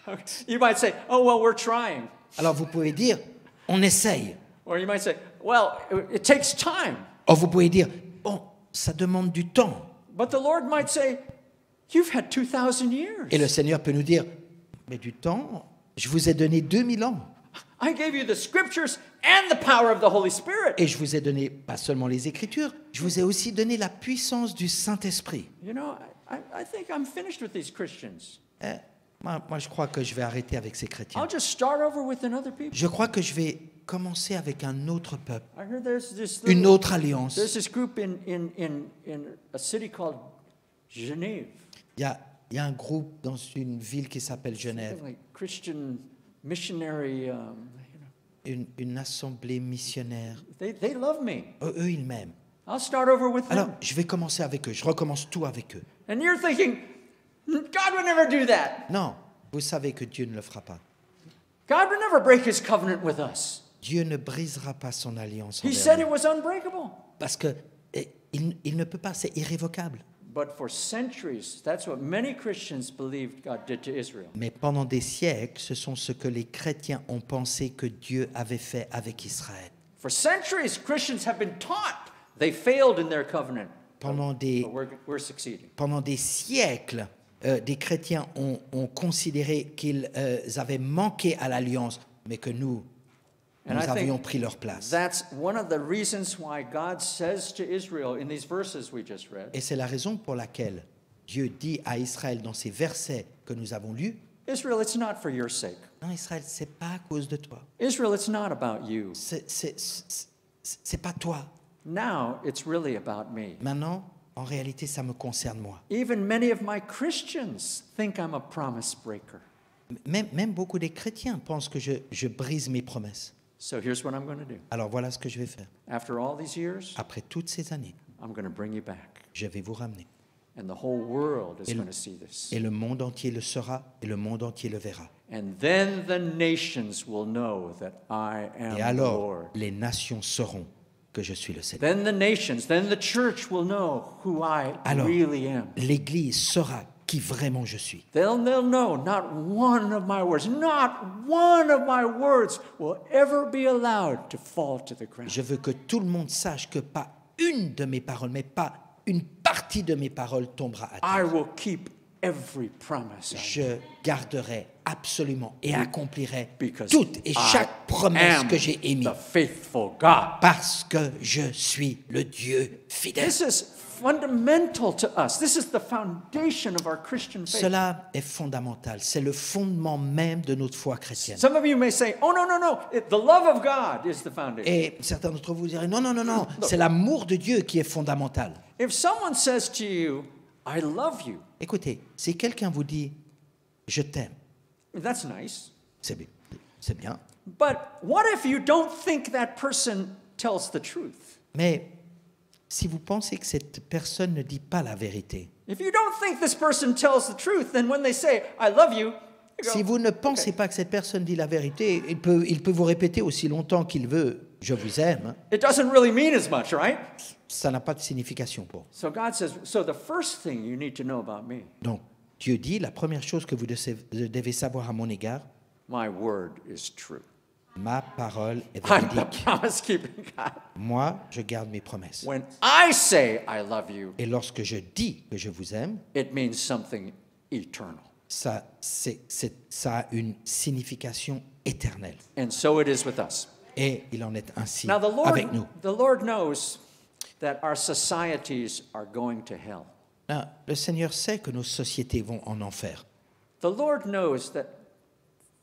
Okay. You might say, oh, well, we're trying. alors vous pouvez dire, on essaye. Or you might say, well, it takes time. Or vous pouvez dire, bon, ça demande du temps. But the Lord might say, you've had 2,000 years. Et le Seigneur peut nous dire, mais du temps, je vous ai donné 2000 ans. I gave you the scriptures and the power of the Holy Spirit. Et je vous ai donné pas seulement les Écritures, je vous ai aussi donné la puissance du Saint-Esprit. You know, I think I'm finished with these Christians. Eh, moi, je crois que je vais arrêter avec ces chrétiens. I'll just start over with another people. Je crois que je vais commencer avec un autre peuple, I heard there's this une autre alliance. there's this group in a city called Genève. Il y a un groupe dans une ville qui s'appelle Genève, Like Christian missionary, une assemblée missionnaire. they love me. Eux, ils m'aiment. I'll start over with Alors, them. je vais commencer avec eux, je recommence tout avec eux. And you're thinking, God would never do that. Non, vous savez que Dieu ne le fera pas. God would never break his covenant with us. Dieu ne brisera pas son alliance He envers said it nous. was unbreakable. Parce que il ne peut pas, c'est irrévocable. But for centuries, that's what many Christians believed God did to Israel. Mais pendant des siècles, ce sont ce que les chrétiens ont pensé que Dieu avait fait avec Israël. For centuries, Christians have been taught they failed in their covenant. Pendant des, But we're succeeding. pendant des siècles, des chrétiens ont considéré qu'ils avaient manqué à l'alliance, mais que nous And I avions think pris leur place. that's one of the reasons why God says to Israel in these verses we just read, Et c'est la raison pour laquelle Dieu dit à Israël dans ces versets que nous avons lus, Israel, it's not for your sake. Non, Israël, c'est pas à cause de toi. Israel, it's not about you. C'est pas toi. Now it's really about me. Maintenant, en réalité, ça me concerne moi. Even many of my Christians think I'm a promise breaker. Même beaucoup des chrétiens pensent que je brise mes promesses. So here's what I'm going to do. Alors voilà ce que je vais faire. After all these years, Après toutes ces années, I'm going to bring you back. je vais vous ramener. And the whole world is Et le- going to see this. Et le monde entier le saura et le monde entier le verra. And then the nations will know that I am Et the alors, Lord. les nations sauront que je suis le Seigneur. Then the nations, then the church will know who I Alors, really am. l'Église saura qui vraiment je suis. They'll know not one of my words will ever be allowed to fall to the ground. Je veux que tout le monde sache que pas une de mes paroles, mais pas une partie de mes paroles tombera à I terre. will keep every promise I Je garderai absolument et accomplirai because toute et chaque I promesse am que j'ai émise. the faithful God. Parce que je suis le Dieu fidèle. This is fundamental to us. This is the foundation of our Christian faith. Cela est fondamental. C'est le fondement même de notre foi chrétienne. Some of you may say, oh, no. The love of God is the foundation. Et certains d'entre vous diraient, non, c'est l'amour de Dieu qui est fondamental. If someone says to you, I love you, Écoutez, si quelqu'un vous dit, je t'aime, that's nice. c'est bien. But what if you don't think that person tells the truth? Mais si vous pensez que cette personne ne dit pas la vérité, If you don't think this person tells the truth, then when they say, I love you, you go, si vous ne pensez pas que cette personne dit la vérité, il peut vous répéter aussi longtemps qu'il veut, je vous aime, it doesn't really mean as much, right? ça n'a pas de signification pour vous. So God says, so the first thing you need to know about me, Donc, Dieu dit, la première chose que vous devez savoir à mon égard, my word is true. ma parole est I'm the véridique. promise-keeping God. Moi, je garde mes promesses. When I say I love you, Et lorsque je dis que je vous aime, it means something eternal. ça a une signification éternelle. And so it is with us. Et il en est ainsi Now avec nous. the Lord knows that our societies are going to hell. Là, le Seigneur sait que nos sociétés vont en enfer. The Lord knows that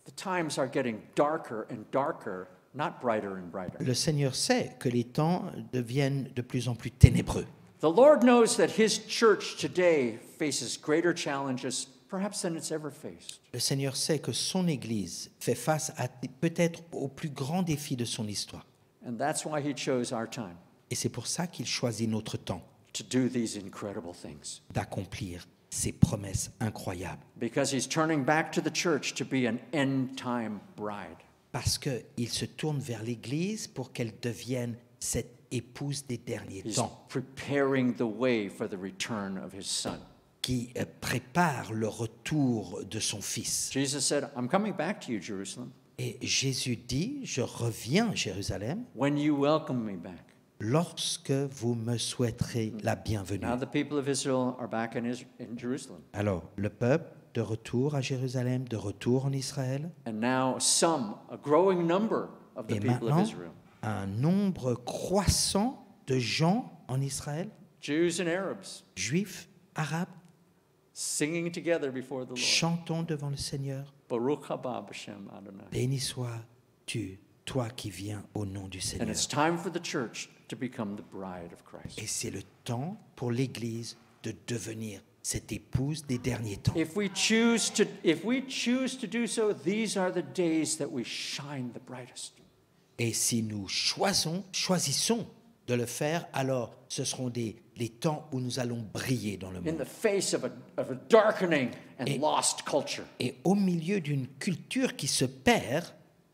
the times are getting darker and darker, not brighter and brighter. Le Seigneur sait que les temps deviennent de plus en plus ténébreux. The Lord knows that His church today faces greater challenges perhaps than it's ever faced. Le Seigneur sait que son Église fait face à peut-être aux plus grands défis de son histoire. And that's why He chose our time Et c'est pour ça qu'il choisit notre temps to do these incredible things. d'accomplir ces promesses incroyables. Because He's turning back to the church to be an end-time bride. Parce qu'il se tourne vers l'Église pour qu'elle devienne cette épouse des derniers He's temps, preparing the way for the return of His Son. qui prépare le retour de son Fils. Jesus said, I'm coming back to you, Jerusalem, Et Jésus dit, je reviens à Jérusalem when you welcome me back. lorsque vous me souhaiterez la bienvenue. Now the people of Israel are back in Jerusalem. Alors, le peuple de retour à Jérusalem, de retour en Israël, And now a growing number of the et people of maintenant, Israel, un nombre croissant de gens en Israël, Jews and Arabs, juifs, arabes, singing together before the Lord. chantons devant le Seigneur. Baruch haba b'Shem Adonai. Béni sois-tu, toi qui viens au nom du And Seigneur. it's time for the church to become the bride of Christ. Et c'est le temps pour l'Église de devenir cette épouse des derniers temps. If we choose to do so, these are the days that we shine the brightest. Et si nous choisissons de le faire, alors ce seront les temps où nous allons briller dans le In monde. the face of a darkening and Et- lost culture, Et au milieu d'une culture qui se perd,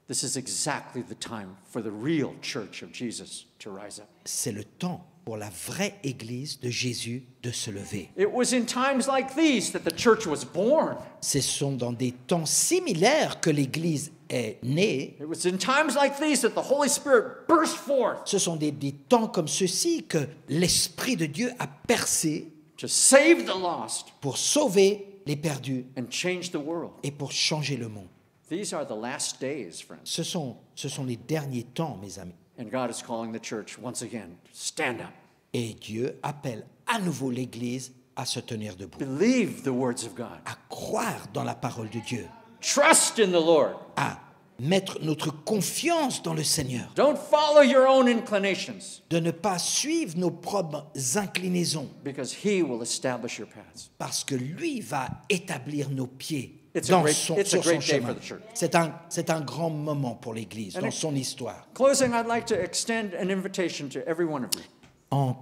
this is exactly the time for the real church of Jesus to rise up. c'est le temps pour la vraie Église de Jésus de se lever. It was in times like these that the church was born. Ce sont dans des temps similaires que l'Église est née. It was in times like these that the Holy Spirit burst forth Ce sont des temps comme ceux-ci que l'Esprit de Dieu a percé to save the lost pour sauver les perdus and change the world. et pour changer le monde. These are the last days, friends. Ce sont les derniers temps, mes amis. And God is calling the church once again, stand up. Et Dieu appelle à nouveau l'Église à se tenir debout, Believe the words of God. à croire dans la parole de Dieu. trust in the Lord. à mettre notre confiance dans le Seigneur, Don't follow your own inclinations, de ne pas suivre nos propres inclinaisons, because He will establish your paths. parce que lui va établir nos pieds It's dans a sur great son day chemin. for the church. C'est un grand moment pour l'Église, And dans it- son histoire. Closing, I'd like to extend an invitation to every one of you. En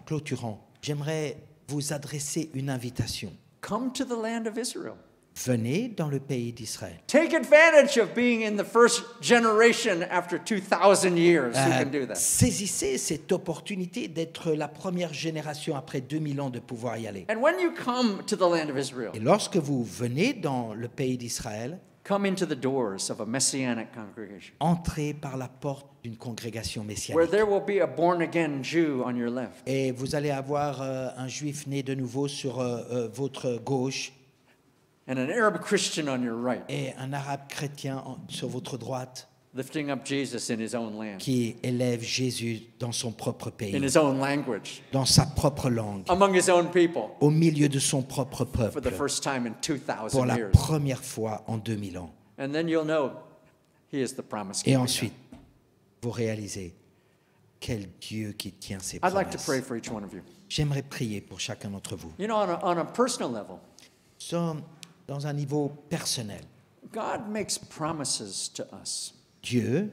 clôturant, j'aimerais vous adresser une invitation. Come to the land of Israel. Venez dans le pays d'Israël. Take advantage of being in the first generation after 2,000 years who can do that. Saisissez cette opportunité d'être la première génération après 2000 ans de pouvoir y aller. And when you come to the land of Israel, Et lorsque vous venez dans le pays d'Israël, come into the doors of a messianic congregation entrez par la porte d'une congrégation where messianique. there will be a born-again Jew on your left Et vous allez avoir un juif né de nouveau sur votre gauche and an Arab Christian on your right, et un arabe chrétien sur votre droite lifting up Jesus in his own land, qui élève Jésus dans son propre in pays, his own language, dans sa propre langue, among his own people au milieu de son propre for the peuple, first time in pour 2,000 la years. première fois en 2000 ans. And then you'll know He is the promise Et keeper. ensuite, vous réalisez quel Dieu qui tient ses I'd like to promesses. pray for each one of you. J'aimerais prier pour chacun d'entre vous. You know, on a personal level, Dans un niveau personnel, God makes promises to us Dieu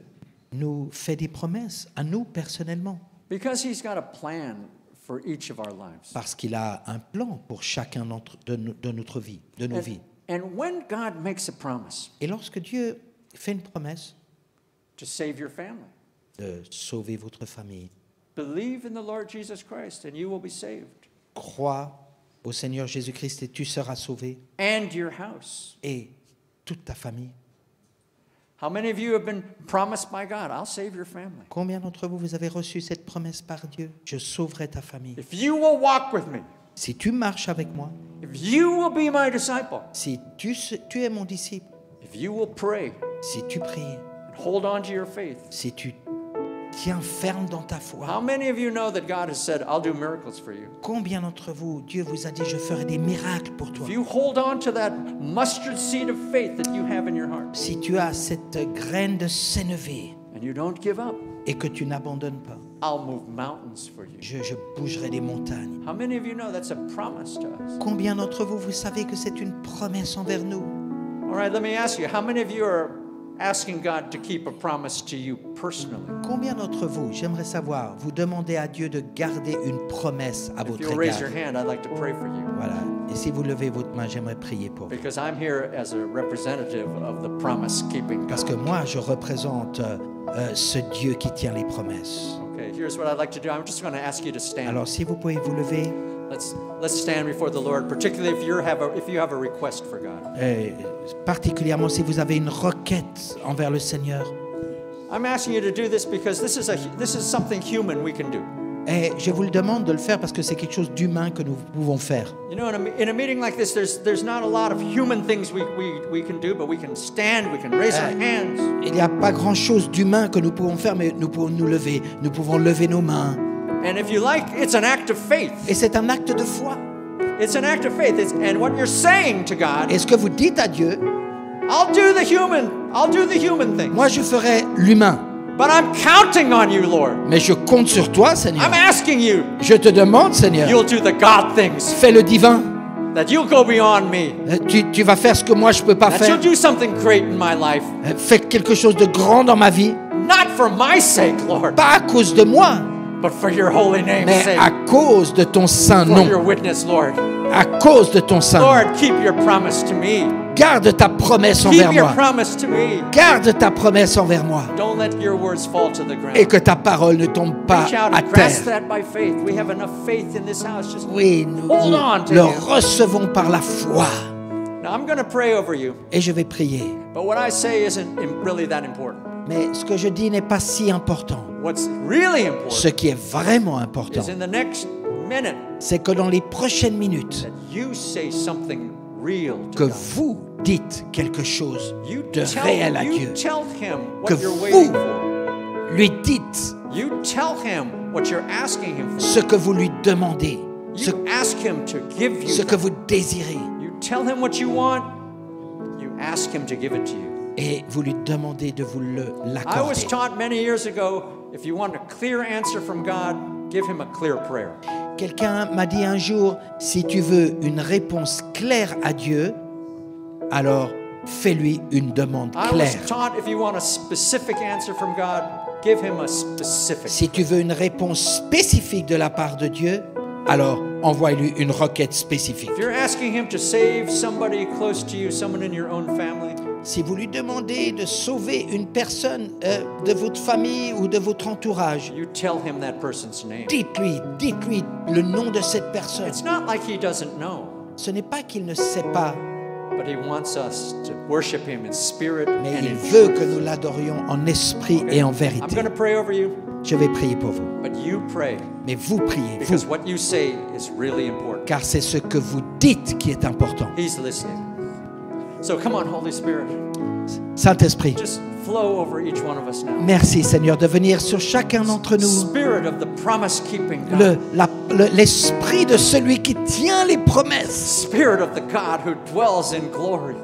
nous fait des promesses à nous personnellement because He's got a plan for each of our lives. parce qu'il a un plan pour chacun de notre vie, de nos vies. And when God makes a promise Et lorsque Dieu fait une promesse to save your family, de sauver votre famille, believe in the Lord Jesus Christ and you will be saved, crois au Seigneur Jésus-Christ et tu seras sauvé, and your house. et toute ta famille. How many of you have been promised by God, I'll save your family? Combien d'entre vous, vous avez reçu cette promesse par Dieu? Je sauverai ta famille. If you will walk with me, Si tu marches avec moi, if you will be my disciple, si tu es mon disciple, if you will pray si tu pries, and hold on to your faith. si tu tiens ferme dans ta How foi, many of you know that God has said, I'll do miracles for you? combien d'entre vous, Dieu vous a dit, je ferai des miracles pour toi? If you hold on to that mustard seed of faith that you have in your heart Si tu as cette graine de sénévé and you don't give up, et que tu n'abandonnes pas, I'll move mountains for you. je bougerai des montagnes. How many of you know that's a promise to us? Combien d'entre vous, vous savez que c'est une promesse envers nous? All right, let me ask you, how many of you are asking God to keep a promise to you personally? Combien d'entre vous, j'aimerais savoir, vous demandez à Dieu de garder une promesse à If votre you'll raise your égard? hand, I'd like to pray for you. Voilà. Et si vous levez votre main, j'aimerais prier pour vous. Because I'm here as a representative of the promise-keeping Parce que God. moi, je représente ce Dieu qui tient les promesses. Okay, here's what I'd like to do. I'm just going to ask you to stand. Alors, si vous pouvez vous lever, Let's stand before the Lord, particularly if you have a request for God. particulièrement si vous avez une requête envers le Seigneur. I'm asking you to do this because this is something human we can do. Et je vous le demande de le faire parce que c'est quelque chose d'humain que nous pouvons faire. You know, in a meeting like this, there's not a lot of human things we can do, but we can stand, we can raise our hands. Il n'y a pas grand-chose d'humain que nous pouvons faire, mais nous pouvons nous lever. Nous pouvons lever nos mains. And if you like, it's an act of faith. Et c'est un acte de foi. It's an act of faith. And what you're saying to God, Et ce que vous dites à Dieu, I'll do the human things. moi je ferai l'humain. But I'm counting on you, Lord. Mais je compte sur toi, Seigneur. I'm asking you, Je te demande, Seigneur, you'll do the God things, fais le divin. that you'll go beyond me, Tu vas faire ce que moi je peux pas that faire. you'll do something great in my life. Fais quelque chose de grand dans ma vie. Not for my sake, Lord, Pas à cause de moi, but for your holy name's mais sake. à cause de ton saint For your nom. witness, Lord. À cause de ton saint nom. Lord, keep your promise to me. Garde ta promesse envers Keep your moi. promise to me. Garde ta promesse envers moi. Don't let your words fall to the Et ground. que ta parole ne tombe pas Reach out à and grasp terre. that by faith. We have enough faith in this house. Just Oui, nous hold on to le him. recevons par la foi. Now I'm going to pray over you, Et je vais prier. but what I say isn't really that important. Mais ce que je dis n'est pas si important. What's really Ce important qui est vraiment important, is in the next minute c'est que dans les prochaines minutes, that you say something real to que God. vous dites quelque chose You de réel à you Dieu. tell him Que what you're vous waiting for. lui dites You tell him what you're asking him for. ce que vous lui demandez, You ask him to give you ce que that. vous désirez. You tell him what you want. You ask Him to give it to you. et vous lui demandez de vous I was l'accorder. taught many years ago, if you want a clear answer from God, give Him a clear prayer. Quelqu'un m'a dit un jour, si tu veux une réponse claire à Dieu, alors fais-lui une demande I was claire. taught if you want a specific answer from God, give Him a specific. Si tu veux une réponse spécifique de la part de Dieu, alors envoie-lui une requête spécifique. If you're asking Him to save somebody close to you, someone in your own family, Si vous lui demandez de sauver une personne de votre famille ou de votre entourage, you tell Him that person's name. dites-lui le nom de cette personne. It's not like He doesn't know, Ce n'est pas qu'il ne sait pas, but He wants us to worship Him in spirit mais and il in veut truth. que nous l'adorions en esprit et en I'm vérité. going to pray over you, Je vais prier pour vous. but you pray Mais vous priez, because vous, what you say is really important. car c'est ce que vous dites qui est important. He's listening. So come on, Holy Spirit, Saint-Esprit, just flow over each one of us now. merci Seigneur de venir sur chacun d'entre nous. Spirit of the promise-keeping God. L'esprit de celui qui tient les promesses. Spirit of the God who dwells in glory.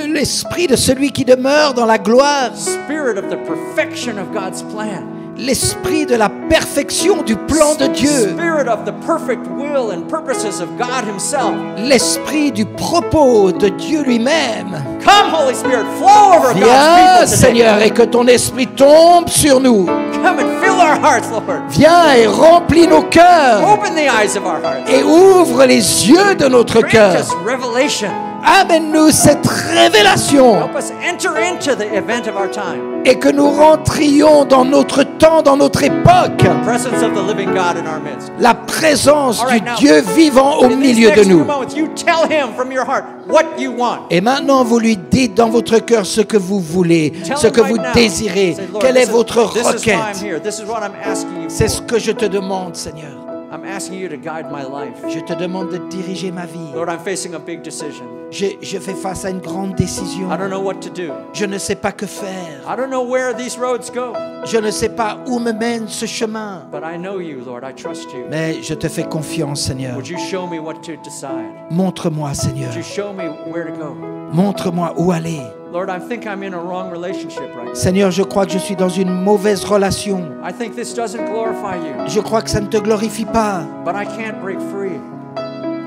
L'esprit de celui qui demeure dans la gloire. Spirit of the perfection of God's plan. L'esprit de la perfection du plan de Dieu. Spirit of the perfect will and purposes of God Himself. L'esprit du propos de Dieu lui-même. Come, Holy Spirit, flow over God's Viens, people today. Seigneur, et que ton esprit tombe sur nous. Come and fill our hearts, Lord. Viens et remplis nos cœurs. Open the eyes of our hearts. Et ouvre les yeux de notre Grant cœur. us revelation. Amène-nous cette révélation. Help us enter into the event of our time. Et que nous rentrions dans notre temps, dans notre époque. Presence of the living God in our midst. La présence All du right, now, Dieu vivant au In these milieu de next few nous. moments, you tell Him from your heart what you want. Et maintenant, vous lui dites dans votre cœur ce que vous voulez, Tell ce Him que right vous now. désirez. Say, Lord, Quelle this est is- votre This is why I'm requête? here. This is what I'm asking you C'est ce for. que je te demande, Seigneur. I'm asking you to guide my life. Je te demande de diriger ma vie. Lord, I'm facing a big decision. Je fais face à une grande décision. I don't know what to do. Je ne sais pas que faire. I don't know where these roads go, Je ne sais pas où me mène ce chemin. but I know you, Lord. I trust you. Mais je te fais confiance, Seigneur. Would you show me what to decide? Montre-moi, Seigneur. Would you show me where to go? Montre-moi où aller. Lord, I think I'm in a wrong relationship right now. Seigneur, je crois que je suis dans une mauvaise relation. I think this doesn't glorify you, Je crois que ça ne te glorifie pas. but I can't break free.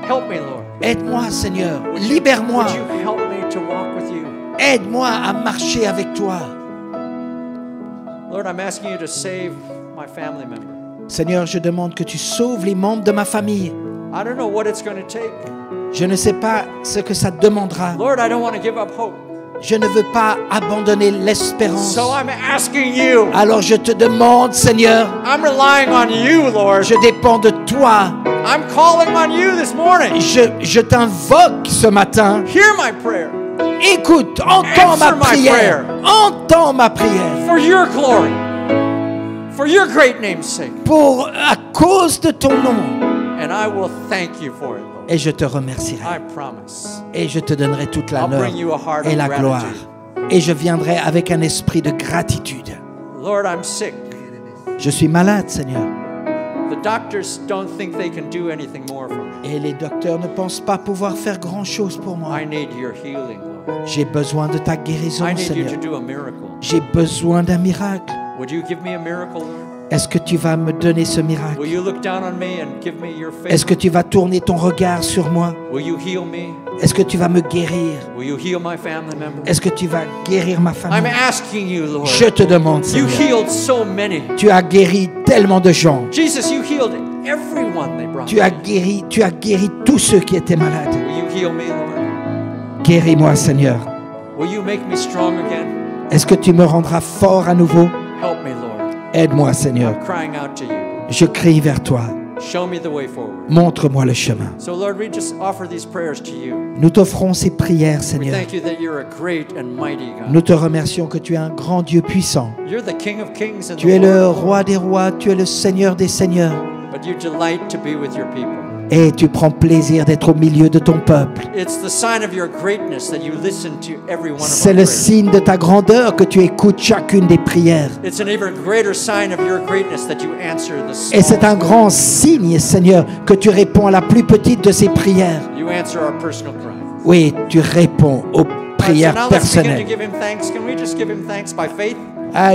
Help me, Lord. Aide-moi, Seigneur. Would you Libère-moi. help me to walk with you? Aide-moi à marcher avec toi. Lord, I'm asking you to save my family member. Seigneur, je demande que tu sauves les membres de ma famille. I don't know what it's going to take. Je ne sais pas ce que ça demandera. Lord, I don't want to give up hope. Je ne veux pas abandonner l'espérance. So I'm asking you. Alors je te demande, Seigneur, I'm relying on you, Lord. je dépends de toi. I'm calling on you this morning. Je t'invoque ce matin. Hear my prayer Écoute, entends ma Answer my prière. Entends ma prière. for your glory, for your great name's sake. À cause de ton nom. And I will thank you for it, Lord. Et je te remercierai. I promise. Et je te donnerai toute l'honneur bring you a heart et of la gloire. gratitude. Et je viendrai avec un esprit de gratitude. Lord, I'm sick. Je suis malade, Seigneur. The doctors don't think they can do anything more for me. Et les docteurs ne pensent pas pouvoir faire grand-chose pour moi. I need your healing, Lord. J'ai besoin de ta guérison, I need you Seigneur. to do a miracle. J'ai besoin d'un miracle. Would you give me a miracle, Lord? Est-ce que tu vas me donner ce miracle? Will you look down on me and give me your Est-ce faith? que tu vas tourner ton regard sur moi? Will you heal me? Est-ce que tu vas me guérir? Will you heal my family member? Est-ce que tu vas guérir ma I'm famille? asking you, Lord. Je te demande, You Seigneur. healed so many. Tu as guéri tellement de gens. Jesus, you healed everyone they brought. Tu as guéri tous ceux qui étaient malades. Will you heal me, Lord? Guéris-moi, Seigneur. Will you make me strong again? Est-ce que tu me rendras fort à nouveau? Help me, Lord. Aide-moi, Seigneur. I'm crying out to you. Je crie vers toi. Show me the way forward. Montre-moi le chemin. So, Lord, we just offer these prayers to you. Nous t'offrons ces prières, We Seigneur. thank you that you're a great and mighty God. Nous te remercions que tu es un grand Dieu puissant. You're the King of Kings and Tu es the le Lord of roi des rois, tu es le Seigneur des seigneurs. Lords. But you delight to be with your people. Et tu prends plaisir d'être au milieu de ton peuple. It's the sign of your greatness that you listen to every one of C'est our le prayers. signe de ta grandeur que tu écoutes chacune des prières. It's an even greater sign of your greatness that you answer the Et c'est un smallest. grand signe, Seigneur, que tu réponds à la plus petite de ces prières. You answer our personal cry. Oui, tu réponds aux prière now let's begin to personnelle. give him thanks. Can we just give him thanks by faith?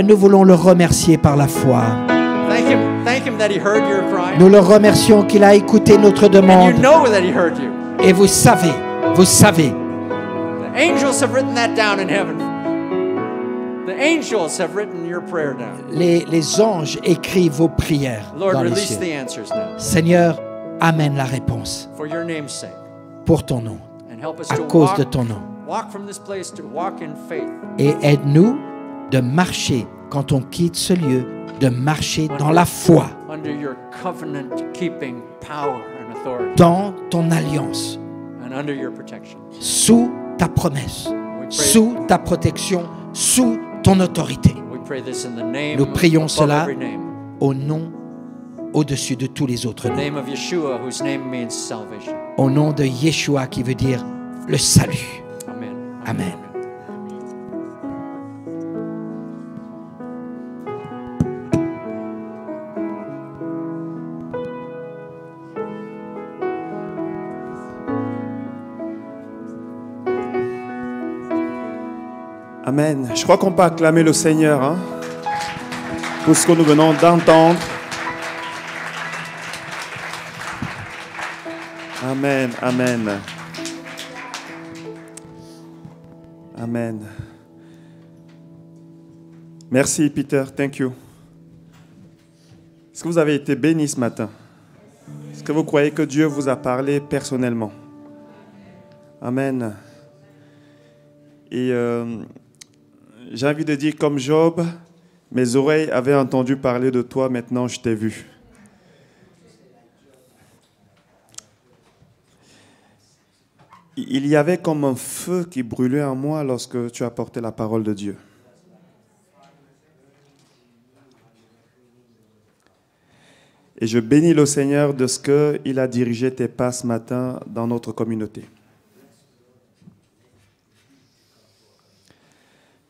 Nous voulons le remercier par la foi. Thank him that he heard your cry. Nous le remercions qu'il a écouté notre And you demande. know that he heard you. Et vous savez, The angels have written that down in heaven. The angels have written your prayer down. les anges écrivent vos prières Lord, dans les release cieux. the answers now Seigneur, amène la réponse for your name's sake. pour ton nom, And help us à to cause de ton nom. walk from this place to walk in faith. Et aide-nous de marcher, quand on quitte ce lieu, de marcher dans la foi, Under your covenant-keeping power and authority, dans ton alliance, and under your protection. sous ta promesse, sous ta protection, sous ton autorité. We pray this in the name Nous prions above cela every name. au nom au-dessus de tous les autres The noms. name of Yeshua, whose name means salvation. Au nom de Yeshua qui veut dire le salut. Amen. Amen. Amen. Je crois qu'on peut acclamer le Seigneur hein, pour ce que nous venons d'entendre. Amen, amen. Amen. Merci Peter, thank you. Est-ce que vous avez été béni ce matin? Est-ce que vous croyez que Dieu vous a parlé personnellement? Amen. Et j'ai envie de dire comme Job, mes oreilles avaient entendu parler de toi, maintenant je t'ai vu. Il y avait comme un feu qui brûlait en moi lorsque tu apportais la parole de Dieu. Et je bénis le Seigneur de ce qu'il a dirigé tes pas ce matin dans notre communauté.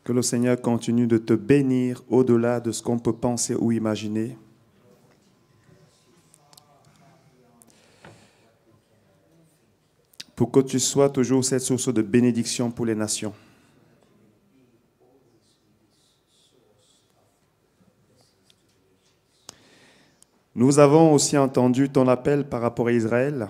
Que le Seigneur continue de te bénir au-delà de ce qu'on peut penser ou imaginer. Pour que tu sois toujours cette source de bénédiction pour les nations. Nous avons aussi entendu ton appel par rapport à Israël.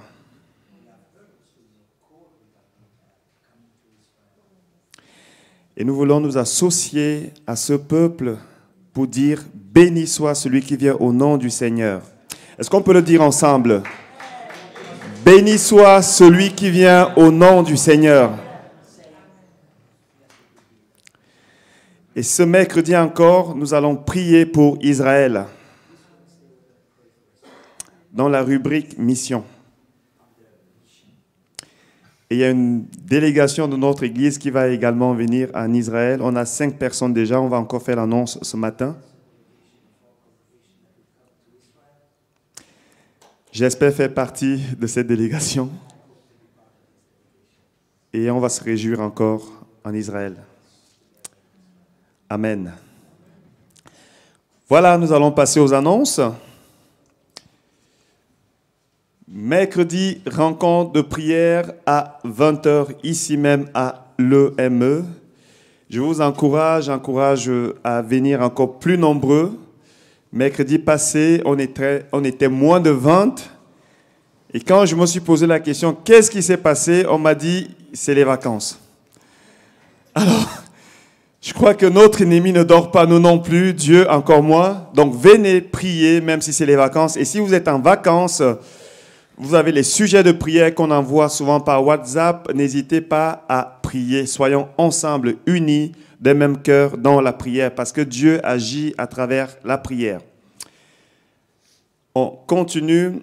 Et nous voulons nous associer à ce peuple pour dire « Béni soit celui qui vient au nom du Seigneur ». Est-ce qu'on peut le dire ensemble? Béni soit celui qui vient au nom du Seigneur. Et ce mercredi encore, nous allons prier pour Israël dans la rubrique Mission. Et il y a une délégation de notre église qui va également venir en Israël. On a 5 personnes déjà, on va encore faire l'annonce ce matin. J'espère faire partie de cette délégation. Et on va se réjouir encore en Israël. Amen. Voilà, nous allons passer aux annonces. Mercredi, rencontre de prière à 20h, ici même à l'EME. Je vous encourage à venir encore plus nombreux. Mercredi passé, on était moins de 20. Et quand je me suis posé la question, qu'est-ce qui s'est passé? On m'a dit, c'est les vacances. Alors, je crois que notre ennemi ne dort pas, nous non plus, Dieu encore moins. Donc, venez prier, même si c'est les vacances. Et si vous êtes en vacances, vous avez les sujets de prière qu'on envoie souvent par WhatsApp. N'hésitez pas à prier. Soyons ensemble, unis, d'un même cœur dans la prière, parce que Dieu agit à travers la prière. On continue.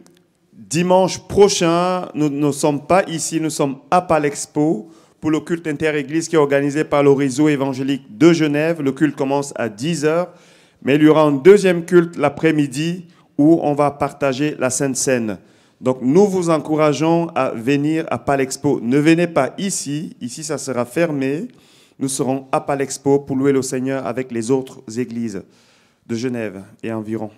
Dimanche prochain, nous ne sommes pas ici, nous sommes à Palexpo pour le culte inter-église qui est organisé par le réseau évangélique de Genève. Le culte commence à 10h, mais il y aura un deuxième culte l'après-midi où on va partager la Sainte Seine. Donc, nous vous encourageons à venir à Palexpo. Ne venez pas ici. Ici, ça sera fermé. Nous serons à Palexpo pour louer le Seigneur avec les autres églises de Genève et environ.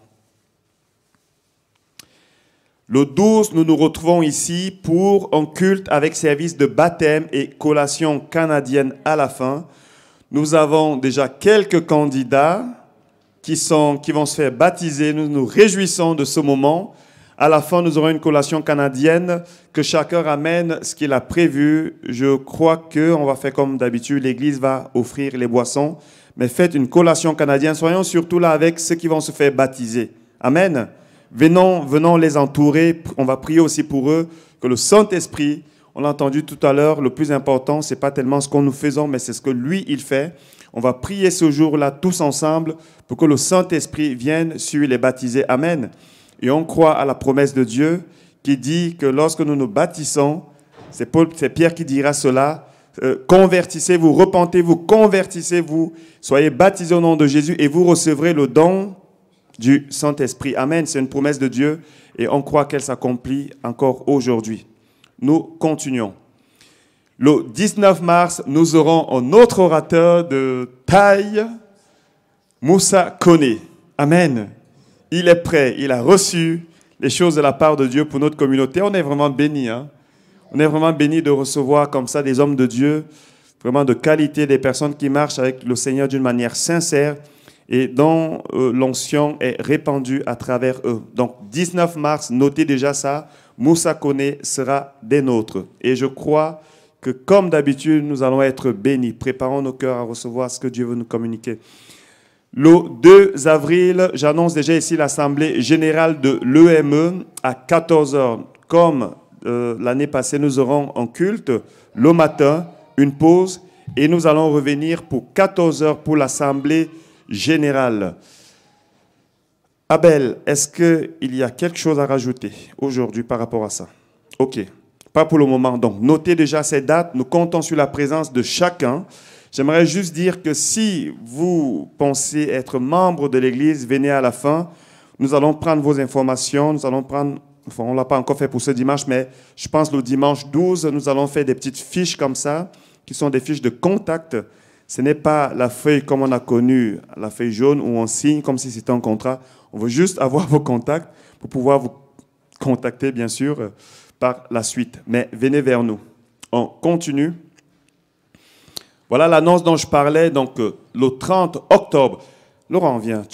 Le 12, nous nous retrouvons ici pour un culte avec service de baptême et collation canadienne à la fin. Nous avons déjà quelques candidats qui vont se faire baptiser. Nous nous réjouissons de ce moment. À la fin, nous aurons une collation canadienne que chacun ramène ce qu'il a prévu. Je crois qu'on va faire comme d'habitude. L'Église va offrir les boissons. Mais faites une collation canadienne. Soyons surtout là avec ceux qui vont se faire baptiser. Amen. Venons les entourer. On va prier aussi pour eux que le Saint-Esprit, on l'a entendu tout à l'heure, le plus important, ce n'est pas tellement ce que nous faisons, mais c'est ce que lui, il fait. On va prier ce jour-là tous ensemble pour que le Saint-Esprit vienne sur les baptisés. Amen. Et on croit à la promesse de Dieu qui dit que lorsque nous nous baptissons, c'est Pierre qui dira cela, convertissez-vous, repentez-vous, convertissez-vous, soyez baptisés au nom de Jésus et vous recevrez le don du Saint-Esprit. Amen. C'est une promesse de Dieu et on croit qu'elle s'accomplit encore aujourd'hui. Nous continuons. Le 19 mars, nous aurons un autre orateur de taille, Moussa Kone. Amen. Il est prêt, il a reçu les choses de la part de Dieu pour notre communauté. On est vraiment bénis. Hein? On est vraiment bénis de recevoir comme ça des hommes de Dieu, vraiment de qualité, des personnes qui marchent avec le Seigneur d'une manière sincère et dont l'onction est répandue à travers eux. Donc, 19 mars, notez déjà ça, Moussa Kone sera des nôtres. Et je crois que, comme d'habitude, nous allons être bénis. Préparons nos cœurs à recevoir ce que Dieu veut nous communiquer. Le 2 avril, j'annonce déjà ici l'Assemblée générale de l'EME à 14h. Comme l'année passée, nous aurons un culte le matin, une pause, et nous allons revenir pour 14h pour l'Assemblée générale. Abel, est-ce qu'il y a quelque chose à rajouter aujourd'hui par rapport à ça? Ok, pas pour le moment. Donc, notez déjà ces dates. Nous comptons sur la présence de chacun. J'aimerais juste dire que si vous pensez être membre de l'Église, venez à la fin. Nous allons prendre vos informations. Nous allons prendre, enfin, on ne l'a pas encore fait pour ce dimanche, mais je pense le dimanche 12, nous allons faire des petites fiches comme ça, qui sont des fiches de contact. Ce n'est pas la feuille comme on a connu, la feuille jaune où on signe comme si c'était un contrat. On veut juste avoir vos contacts pour pouvoir vous contacter, bien sûr, par la suite. Mais venez vers nous. On continue. Voilà l'annonce dont je parlais, donc le 30 octobre. Laurent, viens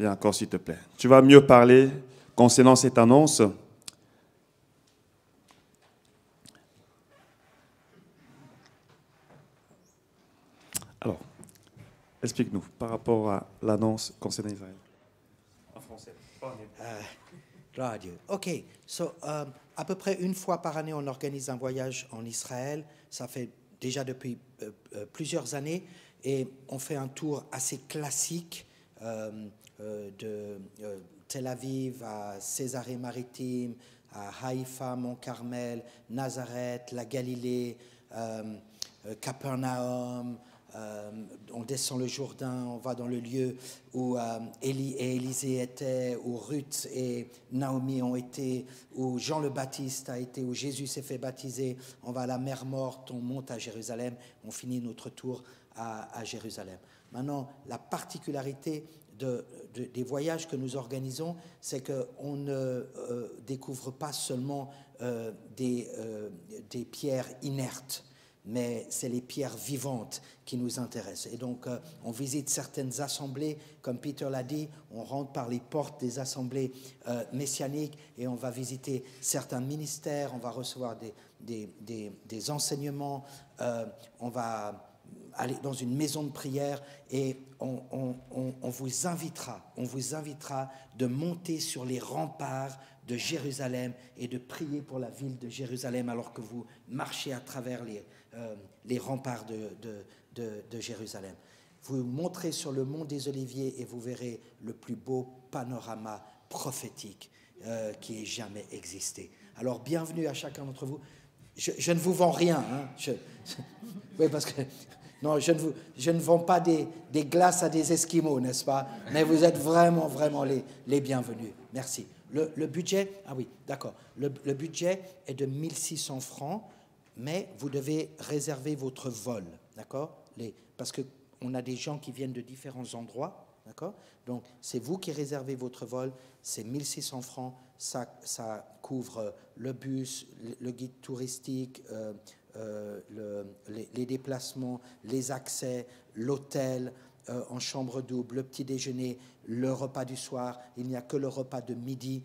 encore s'il te plaît. Tu vas mieux parler concernant cette annonce. Alors, explique-nous par rapport à l'annonce concernant Israël. En français. Gloire à Dieu. OK. À peu près une fois par année, on organise un voyage en Israël. Ça fait déjà depuis plusieurs années, et on fait un tour assez classique de Tel Aviv à Césarée-Maritime, à Haïfa, Mont-Carmel, Nazareth, la Galilée, Capernaum. On descend le Jourdain, on va dans le lieu où Élie et Élisée étaient, où Ruth et Naomi ont été, où Jean le Baptiste a été, où Jésus s'est fait baptiser. On va à la mer Morte, on monte à Jérusalem, on finit notre tour à Jérusalem. Maintenant, la particularité des voyages que nous organisons, c'est qu'on ne découvre pas seulement des pierres inertes, mais c'est les pierres vivantes qui nous intéressent. Et donc, on visite certaines assemblées, comme Peter l'a dit, on rentre par les portes des assemblées messianiques et on va visiter certains ministères, on va recevoir des enseignements, on va aller dans une maison de prière et on vous invitera de monter sur les remparts de Jérusalem et de prier pour la ville de Jérusalem alors que vous marchez à travers les remparts de Jérusalem. Vous monterez sur le mont des Oliviers et vous verrez le plus beau panorama prophétique qui ait jamais existé. Alors, bienvenue à chacun d'entre vous. Je ne vous vends rien. Hein. Oui, parce que... Non, je ne vends pas des glaces à des Esquimaux, n'est-ce pas? Mais vous êtes vraiment, vraiment les bienvenus. Merci. Le budget, ah oui, d'accord. Le budget est de 1 600 francs, mais vous devez réserver votre vol, d'accord? Parce qu'on a des gens qui viennent de différents endroits, d'accord? Donc, c'est vous qui réservez votre vol, c'est 1 600 francs, ça couvre le bus, le guide touristique, les déplacements, les accès, l'hôtel en chambre double, le petit déjeuner, le repas du soir. Il n'y a que le repas de midi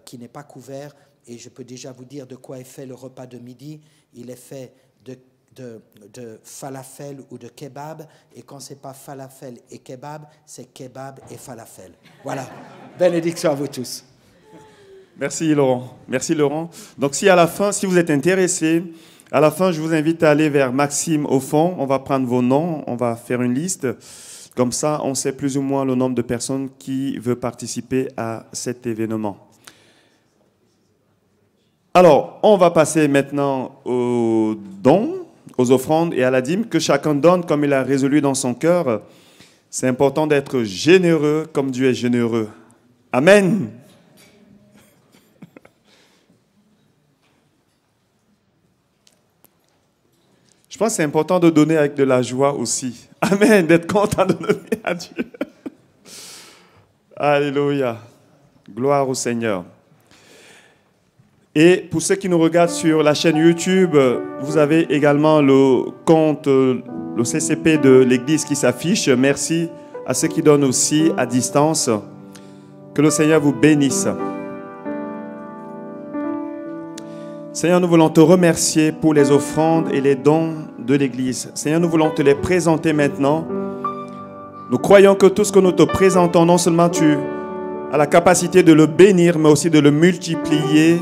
qui n'est pas couvert. Et je peux déjà vous dire de quoi est fait le repas de midi. Il est fait de falafel ou de kebab. Et quand ce n'est pas falafel et kebab, c'est kebab et falafel. Voilà. Bénédiction à vous tous. Merci Laurent. Merci Laurent. Donc si à la fin, si vous êtes intéressé, à la fin, je vous invite à aller vers Maxime au fond. On va prendre vos noms, on va faire une liste. Comme ça, on sait plus ou moins le nombre de personnes qui veulent participer à cet événement. Alors, on va passer maintenant aux dons, aux offrandes et à la dîme, que chacun donne comme il a résolu dans son cœur. C'est important d'être généreux comme Dieu est généreux. Amen. Je pense que c'est important de donner avec de la joie aussi. Amen, d'être content de donner à Dieu. Alléluia. Gloire au Seigneur. Et pour ceux qui nous regardent sur la chaîne YouTube, vous avez également le compte, le CCP de l'Église qui s'affiche. Merci à ceux qui donnent aussi à distance. Que le Seigneur vous bénisse. Seigneur, nous voulons te remercier pour les offrandes et les dons de l'Église. Seigneur, nous voulons te les présenter maintenant. Nous croyons que tout ce que nous te présentons, non seulement tu as la capacité de le bénir, mais aussi de le multiplier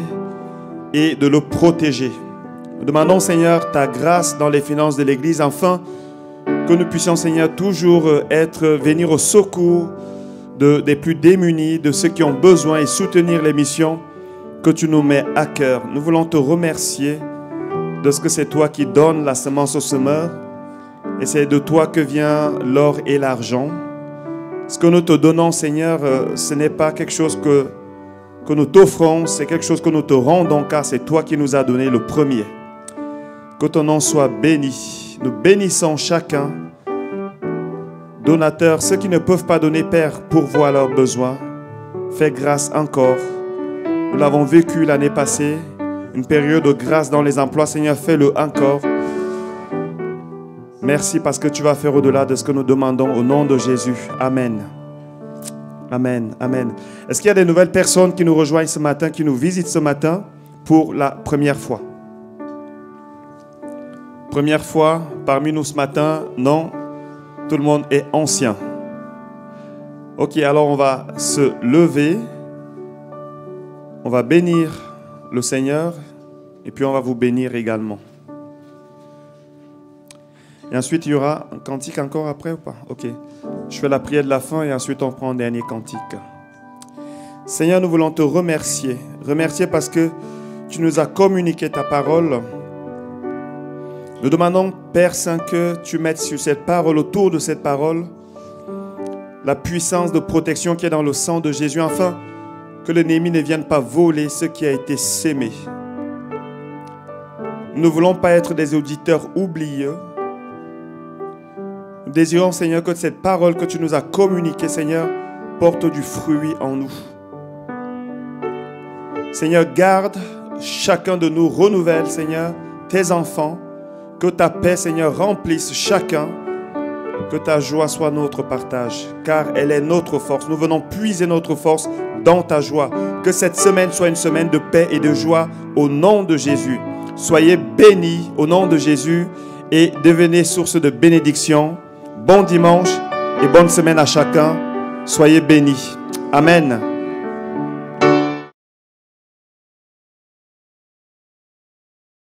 et de le protéger. Nous demandons, Seigneur, ta grâce dans les finances de l'Église, afin que nous puissions, Seigneur, toujours venir au secours des plus démunis, de ceux qui ont besoin, et soutenir les missions que tu nous mets à cœur. Nous voulons te remercier de ce que c'est toi qui donnes la semence au semeur, et c'est de toi que vient l'or et l'argent. Ce que nous te donnons, Seigneur, ce n'est pas quelque chose que nous t'offrons, c'est quelque chose que nous te rendons, car c'est toi qui nous as donné le premier. Que ton nom soit béni. Nous bénissons chacun, donateurs, ceux qui ne peuvent pas donner, Père, pourvois leurs besoins. Fais grâce encore. Nous l'avons vécu l'année passée, une période de grâce dans les emplois. Seigneur, fais-le encore. Merci parce que tu vas faire au-delà de ce que nous demandons au nom de Jésus. Amen. Amen. Amen. Est-ce qu'il y a des nouvelles personnes qui nous rejoignent ce matin, qui nous visitent ce matin pour la première fois? Première fois parmi nous ce matin? Non. Tout le monde est ancien. Ok, alors on va se lever. On va bénir le Seigneur et puis on va vous bénir également. Et ensuite, il y aura un cantique encore après ou pas? Ok. Je fais la prière de la fin et ensuite on prend un dernier cantique. Seigneur, nous voulons te remercier. Remercier parce que tu nous as communiqué ta parole. Nous demandons, Père Saint, que tu mettes sur cette parole, autour de cette parole, la puissance de protection qui est dans le sang de Jésus, afin que l'ennemi ne vienne pas voler ce qui a été sémé. Nous ne voulons pas être des auditeurs oublieux. Nous désirons, Seigneur, que cette parole que tu nous as communiquée, Seigneur, porte du fruit en nous. Seigneur, garde chacun de nous, renouvelle, Seigneur, tes enfants, que ta paix, Seigneur, remplisse chacun, que ta joie soit notre partage, car elle est notre force. Nous venons puiser notre force dans ta joie. Que cette semaine soit une semaine de paix et de joie au nom de Jésus. Soyez bénis au nom de Jésus et devenez source de bénédiction. Bon dimanche et bonne semaine à chacun. Soyez bénis. Amen.